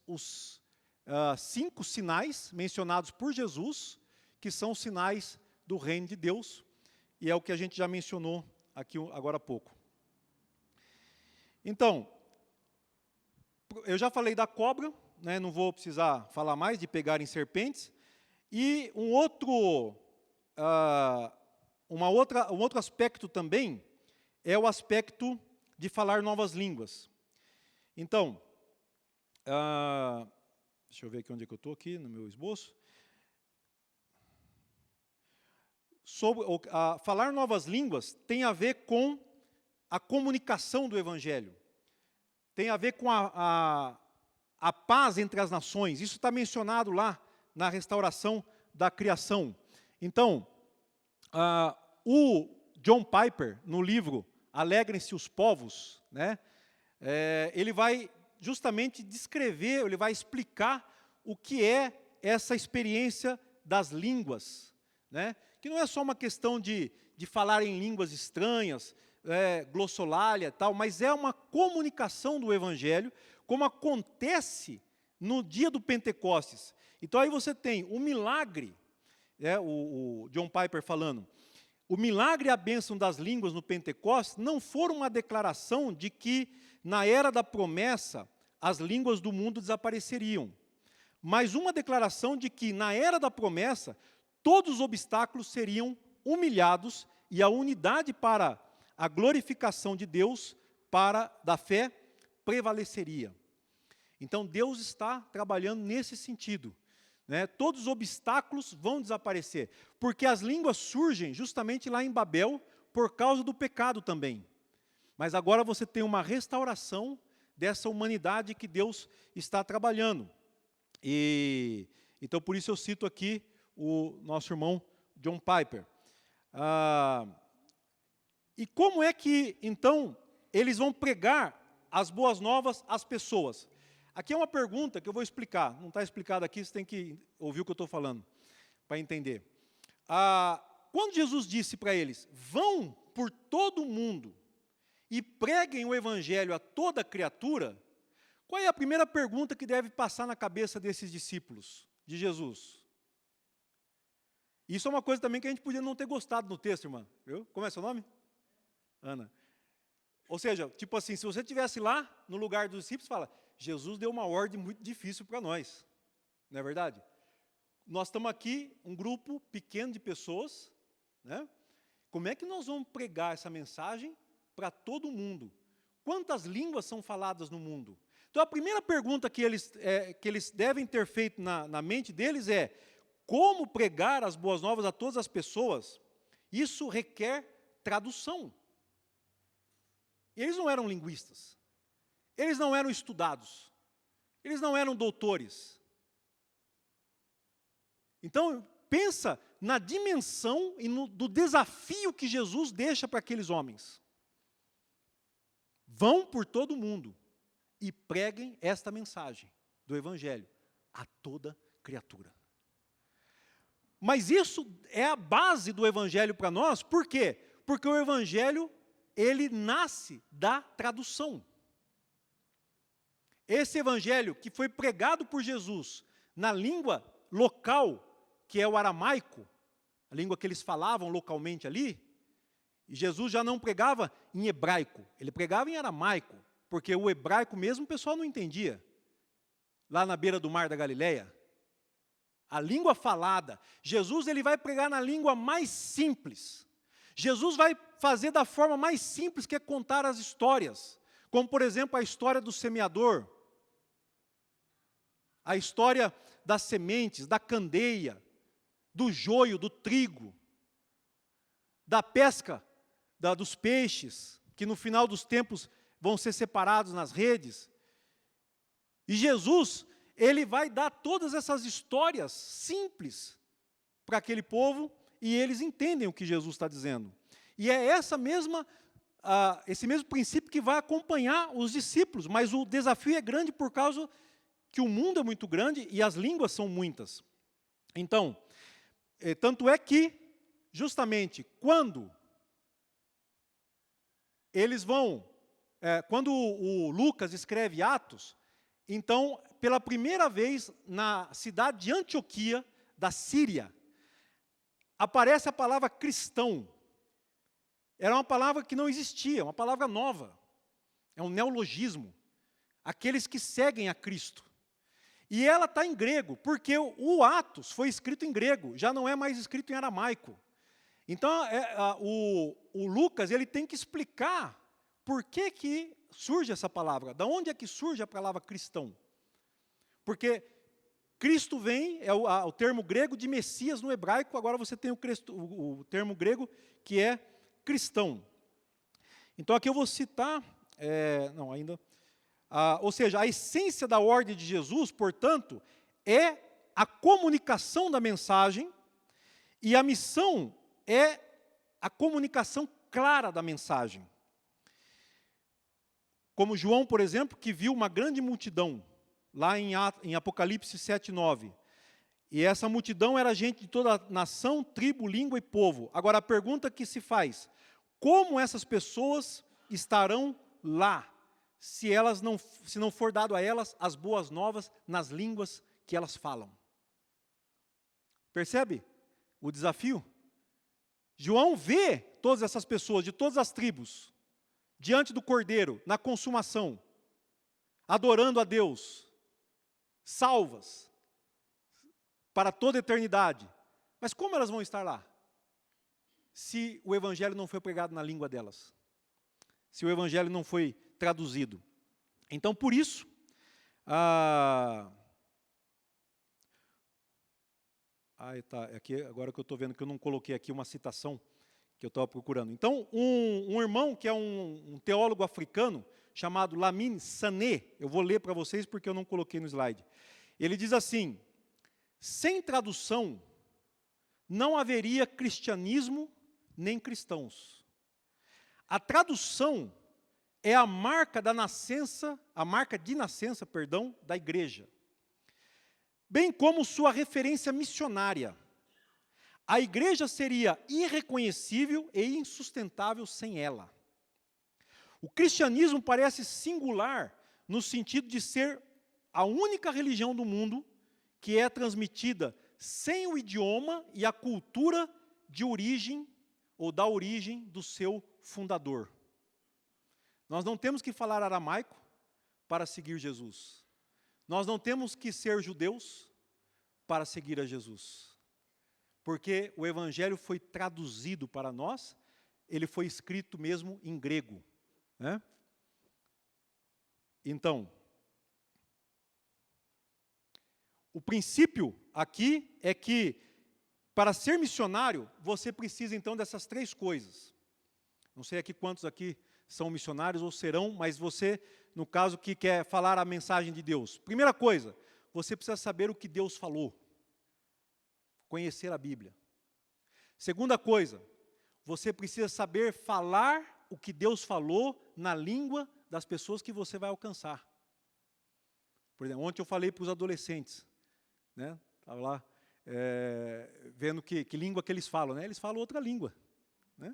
5 sinais mencionados por Jesus, que são sinais do reino de Deus, e é o que a gente já mencionou aqui agora há pouco. Então, eu já falei da cobra, né, não vou precisar falar mais de pegarem serpentes, e um outro aspecto também é o aspecto de falar novas línguas. Então, deixa eu ver aqui onde é que eu estou aqui, no meu esboço. Falar novas línguas tem a ver com a comunicação do Evangelho. Tem a ver com a paz entre as nações. Isso está mencionado lá na restauração da criação. Então, o John Piper, no livro Alegrem-se os Povos, né, ele vai justamente descrever, ele vai explicar o que é essa experiência das línguas, né, que não é só uma questão de falar em línguas estranhas, glossolalia e tal, mas é uma comunicação do Evangelho, como acontece no dia do Pentecostes. Então aí você tem o milagre, o John Piper falando, o milagre e a bênção das línguas no Pentecostes não foram uma declaração de que na era da promessa as línguas do mundo desapareceriam, mas uma declaração de que na era da promessa todos os obstáculos seriam humilhados e a unidade para a glorificação de Deus da fé prevaleceria. Então Deus está trabalhando nesse sentido, né? Todos os obstáculos vão desaparecer, porque as línguas surgem justamente lá em Babel por causa do pecado também. Mas agora você tem uma restauração dessa humanidade que Deus está trabalhando. Então por isso eu cito aqui o nosso irmão John Piper. E como é que, então, eles vão pregar as boas novas às pessoas? Aqui é uma pergunta que eu vou explicar. Não está explicado aqui, você tem que ouvir o que eu estou falando, para entender. Quando Jesus disse para eles, vão por todo o mundo e preguem o evangelho a toda criatura, qual é a primeira pergunta que deve passar na cabeça desses discípulos de Jesus? Isso é uma coisa também que a gente podia não ter gostado no texto, irmã. Viu? Como é seu nome? Ana. Ou seja, tipo assim, se você estivesse lá, no lugar dos discípulos, fala, Jesus deu uma ordem muito difícil para nós. Não é verdade? Nós estamos aqui, um grupo pequeno de pessoas, né? Como é que nós vamos pregar essa mensagem para todo mundo? Quantas línguas são faladas no mundo? Então, a primeira pergunta que eles devem ter feito na mente deles é, como pregar as boas novas a todas as pessoas? Isso requer tradução. Eles não eram linguistas, eles não eram estudados, eles não eram doutores. Então, pensa na dimensão e do desafio que Jesus deixa para aqueles homens. Vão por todo o mundo e preguem esta mensagem do Evangelho a toda criatura. Mas isso é a base do Evangelho para nós, por quê? Porque o Evangelho, ele nasce da tradução. Esse Evangelho que foi pregado por Jesus na língua local, que é o aramaico, a língua que eles falavam localmente ali, E Jesus já não pregava em hebraico, ele pregava em aramaico, porque o hebraico mesmo o pessoal não entendia. Lá na beira do mar da Galileia, a língua falada, Jesus ele vai pregar na língua mais simples. Jesus vai fazer da forma mais simples, que é contar as histórias, como por exemplo a história do semeador, a história das sementes, da candeia, do joio, do trigo, da pesca, dos peixes, que no final dos tempos vão ser separados nas redes. E Jesus, ele vai dar todas essas histórias simples para aquele povo, e eles entendem o que Jesus está dizendo. E é esse mesmo princípio que vai acompanhar os discípulos, mas o desafio é grande por causa que o mundo é muito grande e as línguas são muitas. Então, tanto é que, justamente, quando eles vão, quando o Lucas escreve Atos, então, pela primeira vez na cidade de Antioquia, da Síria, aparece a palavra cristão. Era uma palavra que não existia, uma palavra nova. É um neologismo. Aqueles que seguem a Cristo. E ela está em grego, porque o Atos foi escrito em grego, já não é mais escrito em aramaico. Então, o Lucas ele tem que explicar por que surge essa palavra, da onde é que surge a palavra cristão. Porque Cristo vem, é o termo grego de Messias no hebraico, agora você tem o termo grego que é cristão. Então aqui eu vou citar, ou seja, a essência da ordem de Jesus, portanto, é a comunicação da mensagem, e a missão é a comunicação clara da mensagem. Como João, por exemplo, que viu uma grande multidão, lá em Apocalipse 7:9. E essa multidão era gente de toda nação, tribo, língua e povo. Agora a pergunta que se faz: como essas pessoas estarão lá, se não for dado a elas as boas novas nas línguas que elas falam? Percebe o desafio? João vê todas essas pessoas, de todas as tribos, diante do Cordeiro, na consumação, adorando a Deus, salvas, para toda a eternidade. Mas como elas vão estar lá? Se o Evangelho não foi pregado na língua delas. Se o Evangelho não foi traduzido. Então, por isso, aqui, agora que eu estou vendo que eu não coloquei aqui uma citação que eu estava procurando. Então, um irmão que é um teólogo africano, chamado Lamine Sané, eu vou ler para vocês porque eu não coloquei no slide. Ele diz assim: sem tradução, não haveria cristianismo nem cristãos. A tradução é a marca de nascença, da igreja, bem como sua referência missionária. A igreja seria irreconhecível e insustentável sem ela. O cristianismo parece singular no sentido de ser a única religião do mundo que é transmitida sem o idioma e a cultura de origem ou da origem do seu fundador. Nós não temos que falar aramaico para seguir Jesus. Nós não temos que ser judeus para seguir a Jesus. Porque o Evangelho foi traduzido para nós, ele foi escrito mesmo em grego, né? Então, o princípio aqui é que, para ser missionário, você precisa então dessas três coisas. Não sei aqui quantos aqui são missionários ou serão, mas você, no caso, que quer falar a mensagem de Deus. Primeira coisa, você precisa saber o que Deus falou. Conhecer a Bíblia. Segunda coisa, você precisa saber falar o que Deus falou na língua das pessoas que você vai alcançar. Por exemplo, ontem eu falei para os adolescentes, né? Estava lá vendo que língua que eles falam, né? Eles falam outra língua, né?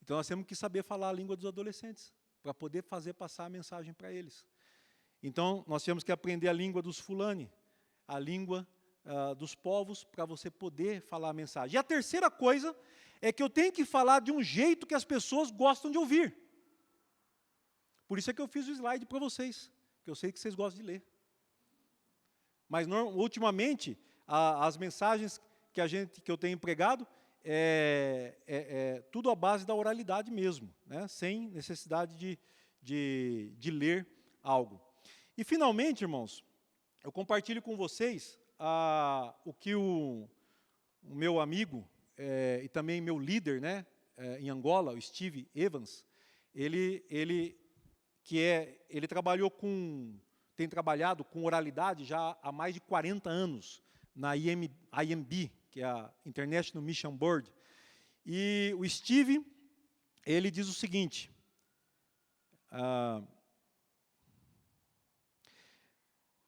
Então nós temos que saber falar a língua dos adolescentes para poder fazer passar a mensagem para eles. Então nós temos que aprender a língua dos fulani, a língua dos povos para você poder falar a mensagem. E a terceira coisa é que eu tenho que falar de um jeito que as pessoas gostam de ouvir. Por isso é que eu fiz o slide para vocês, que eu sei que vocês gostam de ler. Mas ultimamente as mensagens que eu tenho pregado tudo à base da oralidade mesmo, né? Sem necessidade de ler algo. E finalmente, irmãos, eu compartilho com vocês o que o meu amigo e também meu líder, né, em Angola, o Steve Evans, ele tem trabalhado com oralidade já há mais de 40 anos na IMB, que é a International Mission Board. E o Steve, ele diz o seguinte: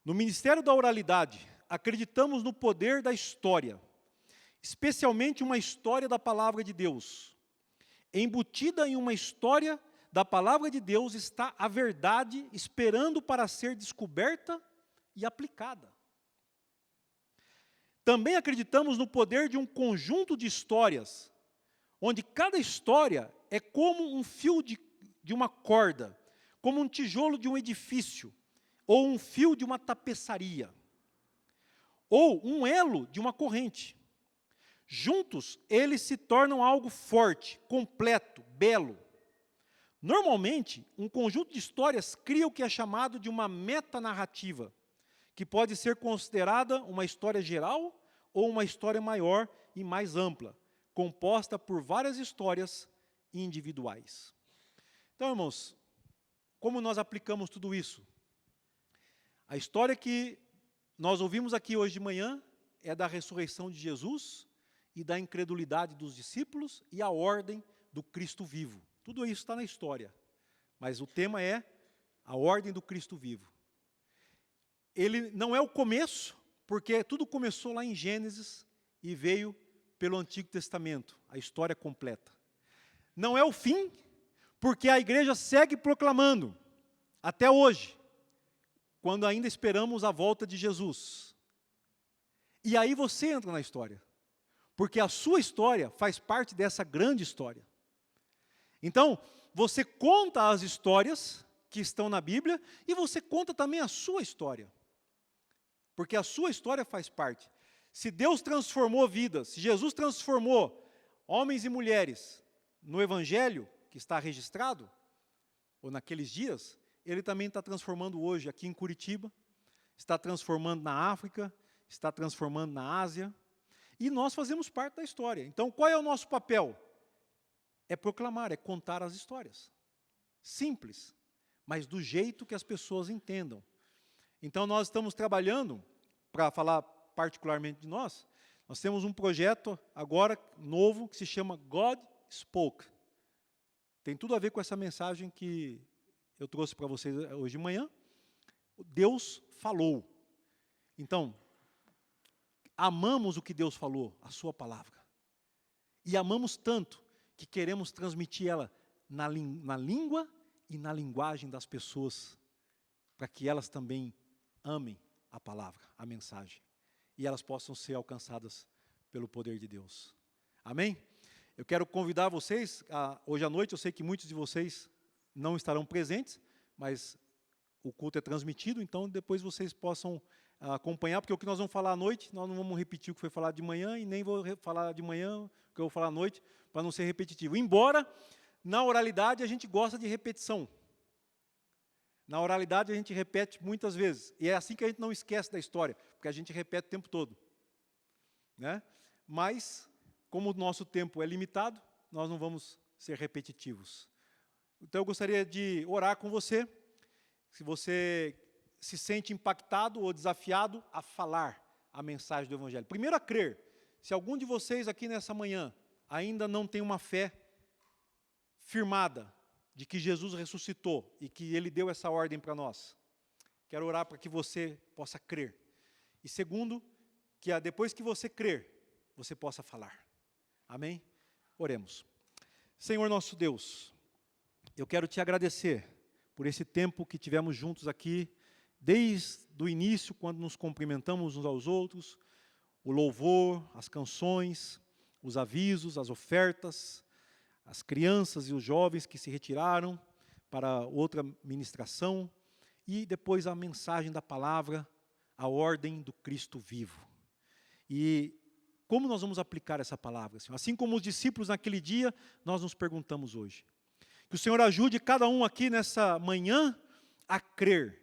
no Ministério da Oralidade, acreditamos no poder da história, especialmente uma história da Palavra de Deus. Embutida em uma história da Palavra de Deus está a verdade esperando para ser descoberta e aplicada. Também acreditamos no poder de um conjunto de histórias, onde cada história é como um fio de uma corda, como um tijolo de um edifício, ou um fio de uma tapeçaria, ou um elo de uma corrente. Juntos, eles se tornam algo forte, completo, belo. Normalmente, um conjunto de histórias cria o que é chamado de uma metanarrativa, que pode ser considerada uma história geral ou uma história maior e mais ampla, composta por várias histórias individuais. Então, irmãos, como nós aplicamos tudo isso? A história que nós ouvimos aqui hoje de manhã é da ressurreição de Jesus e da incredulidade dos discípulos e a ordem do Cristo vivo. Tudo isso está na história, mas o tema é a ordem do Cristo vivo. Ele não é o começo, porque tudo começou lá em Gênesis e veio pelo Antigo Testamento, a história completa. Não é o fim, porque a igreja segue proclamando, até hoje, quando ainda esperamos a volta de Jesus. E aí você entra na história, porque a sua história faz parte dessa grande história. Então, você conta as histórias que estão na Bíblia e você conta também a sua história. Porque a sua história faz parte. Se Deus transformou vidas, se Jesus transformou homens e mulheres no Evangelho, que está registrado, ou naqueles dias, Ele também está transformando hoje aqui em Curitiba, está transformando na África, está transformando na Ásia, e nós fazemos parte da história. Então, qual é o nosso papel? É proclamar, é contar as histórias. Simples, mas do jeito que as pessoas entendam. Então, nós estamos trabalhando, para falar particularmente de nós temos um projeto agora novo que se chama God Spoke. Tem tudo a ver com essa mensagem que eu trouxe para vocês hoje de manhã. Deus falou. Então, amamos o que Deus falou, a sua palavra. E amamos tanto que queremos transmitir ela na língua e na linguagem das pessoas, para que elas também amem a palavra, a mensagem, e elas possam ser alcançadas pelo poder de Deus. Amém? Eu quero convidar vocês, hoje à noite, eu sei que muitos de vocês não estarão presentes, mas o culto é transmitido, então depois vocês possam acompanhar, porque o que nós vamos falar à noite, nós não vamos repetir o que foi falado de manhã, e nem vou falar de manhã o que eu vou falar à noite, para não ser repetitivo. Embora, na oralidade, a gente gosta de repetição. Na oralidade, a gente repete muitas vezes. E é assim que a gente não esquece da história, porque a gente repete o tempo todo. Né? Mas, como o nosso tempo é limitado, nós não vamos ser repetitivos. Então, eu gostaria de orar com você. Se você se sente impactado ou desafiado a falar a mensagem do Evangelho. Primeiro a crer. Se algum de vocês aqui nessa manhã ainda não tem uma fé firmada de que Jesus ressuscitou e que Ele deu essa ordem para nós, quero orar para que você possa crer. E segundo, que depois que você crer, você possa falar. Amém? Oremos. Senhor nosso Deus, eu quero te agradecer por esse tempo que tivemos juntos aqui, desde o início, quando nos cumprimentamos uns aos outros, o louvor, as canções, os avisos, as ofertas, as crianças e os jovens que se retiraram para outra ministração, e depois a mensagem da palavra, a ordem do Cristo vivo. E como nós vamos aplicar essa palavra, Senhor? Assim como os discípulos naquele dia, nós nos perguntamos hoje. Que o Senhor ajude cada um aqui nessa manhã a crer.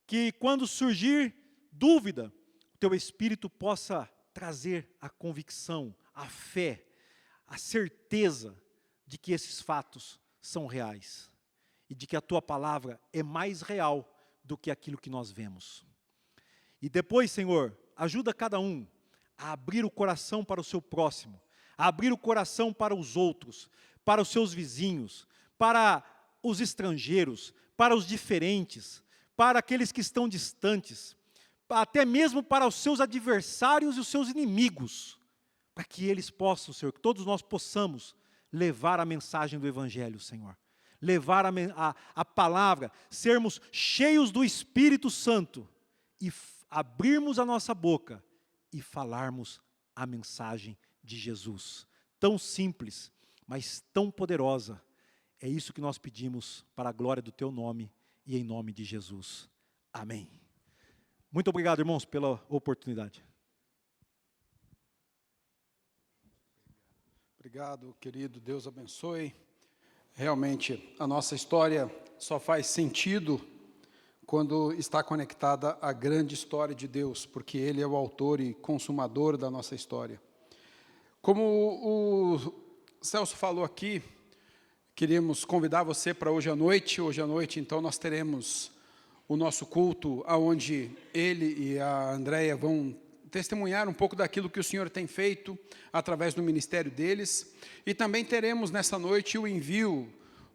Que quando surgir dúvida, o Teu Espírito possa trazer a convicção, a fé, a certeza de que esses fatos são reais. E de que a Tua palavra é mais real do que aquilo que nós vemos. E depois, Senhor, ajuda cada um a abrir o coração para o seu próximo, a abrir o coração para os outros, para os seus vizinhos, para os estrangeiros, para os diferentes, para aqueles que estão distantes, até mesmo para os seus adversários e os seus inimigos, para que eles possam, Senhor, que todos nós possamos levar a mensagem do Evangelho, Senhor. Levar a palavra, sermos cheios do Espírito Santo e abrirmos a nossa boca e falarmos a mensagem de Jesus. Tão simples, mas tão poderosa. É isso que nós pedimos para a glória do Teu nome e em nome de Jesus. Amém. Muito obrigado, irmãos, pela oportunidade. Obrigado, querido. Deus abençoe. Realmente, a nossa história só faz sentido quando está conectada à grande história de Deus, porque Ele é o autor e consumador da nossa história. Como o Celso falou aqui, queríamos convidar você para hoje à noite. Hoje à noite, então, nós teremos o nosso culto, onde ele e a Andréia vão testemunhar um pouco daquilo que o Senhor tem feito através do ministério deles. E também teremos nessa noite o envio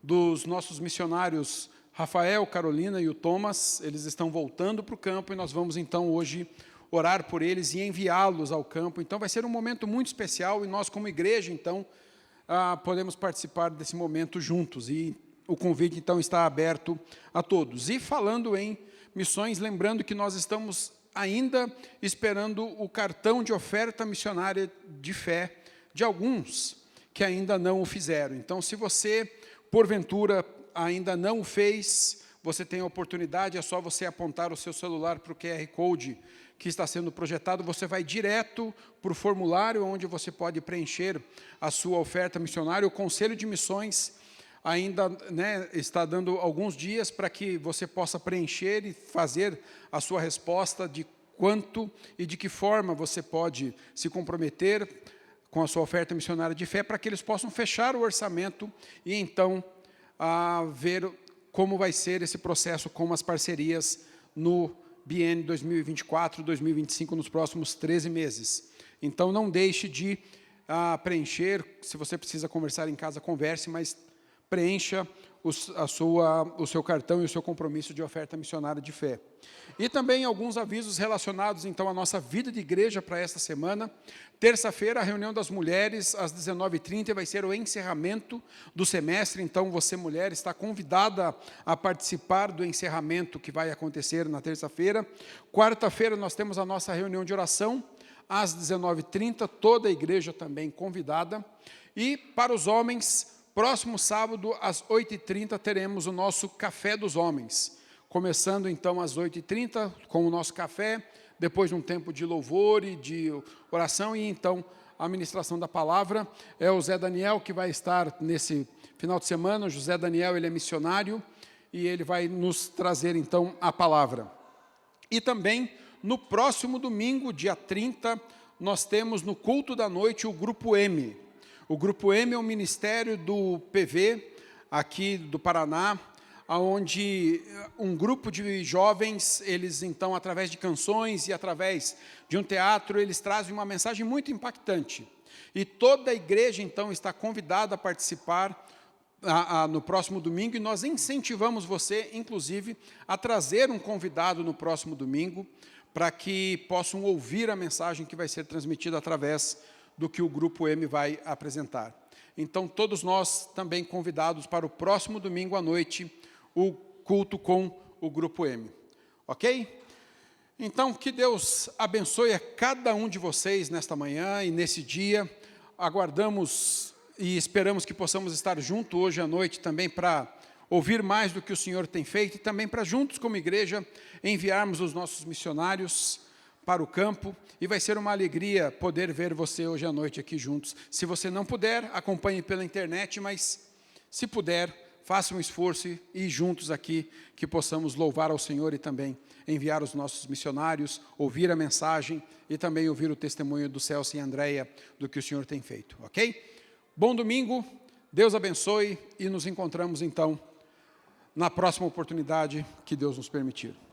dos nossos missionários Rafael, Carolina e o Thomas. Eles estão voltando para o campo e nós vamos então hoje orar por eles e enviá-los ao campo. Então vai ser um momento muito especial e nós como igreja então podemos participar desse momento juntos. E o convite então está aberto a todos. E falando em missões, lembrando que nós estamos ainda esperando o cartão de oferta missionária de fé de alguns que ainda não o fizeram. Então, se você, porventura, ainda não o fez, você tem a oportunidade, é só você apontar o seu celular para o QR Code que está sendo projetado, você vai direto para o formulário onde você pode preencher a sua oferta missionária. O Conselho de Missões ainda está dando alguns dias para que você possa preencher e fazer a sua resposta de quanto e de que forma você pode se comprometer com a sua oferta missionária de fé, para que eles possam fechar o orçamento e então ver como vai ser esse processo com as parcerias no biênio 2024-2025, nos próximos 13 meses. Então, não deixe de preencher. Se você precisa conversar em casa, converse, mas preencha o seu cartão e o seu compromisso de oferta missionária de fé. E também alguns avisos relacionados, então, à nossa vida de igreja para esta semana. Terça-feira, a reunião das mulheres, às 19h30, vai ser o encerramento do semestre. Então, você, mulher, está convidada a participar do encerramento que vai acontecer na terça-feira. Quarta-feira, nós temos a nossa reunião de oração, às 19h30, toda a igreja também convidada. E, para os homens, próximo sábado, às 8h30, teremos o nosso Café dos Homens. Começando, então, às 8h30, com o nosso café, depois de um tempo de louvor e de oração, e então a ministração da palavra. É o Zé Daniel que vai estar nesse final de semana. O José Daniel, ele é missionário, e ele vai nos trazer, então, a palavra. E também, no próximo domingo, dia 30, nós temos no culto da noite o Grupo M. O Grupo M é um ministério do PV, aqui do Paraná, onde um grupo de jovens, eles então, através de canções e através de um teatro, eles trazem uma mensagem muito impactante. E toda a igreja, então, está convidada a participar no próximo domingo, e nós incentivamos você, inclusive, a trazer um convidado no próximo domingo, para que possam ouvir a mensagem que vai ser transmitida através do que o Grupo M vai apresentar. Então, todos nós também convidados para o próximo domingo à noite, o culto com o Grupo M. Ok? Então, que Deus abençoe a cada um de vocês nesta manhã e nesse dia. Aguardamos e esperamos que possamos estar juntos hoje à noite também para ouvir mais do que o Senhor tem feito e também para juntos como igreja enviarmos os nossos missionários para o campo. E vai ser uma alegria poder ver você hoje à noite aqui juntos. Se você não puder, acompanhe pela internet, mas se puder, faça um esforço e ir juntos aqui, que possamos louvar ao Senhor e também enviar os nossos missionários, ouvir a mensagem e também ouvir o testemunho do Celso e Andréia do que o Senhor tem feito, ok? Bom domingo, Deus abençoe e nos encontramos então na próxima oportunidade que Deus nos permitir.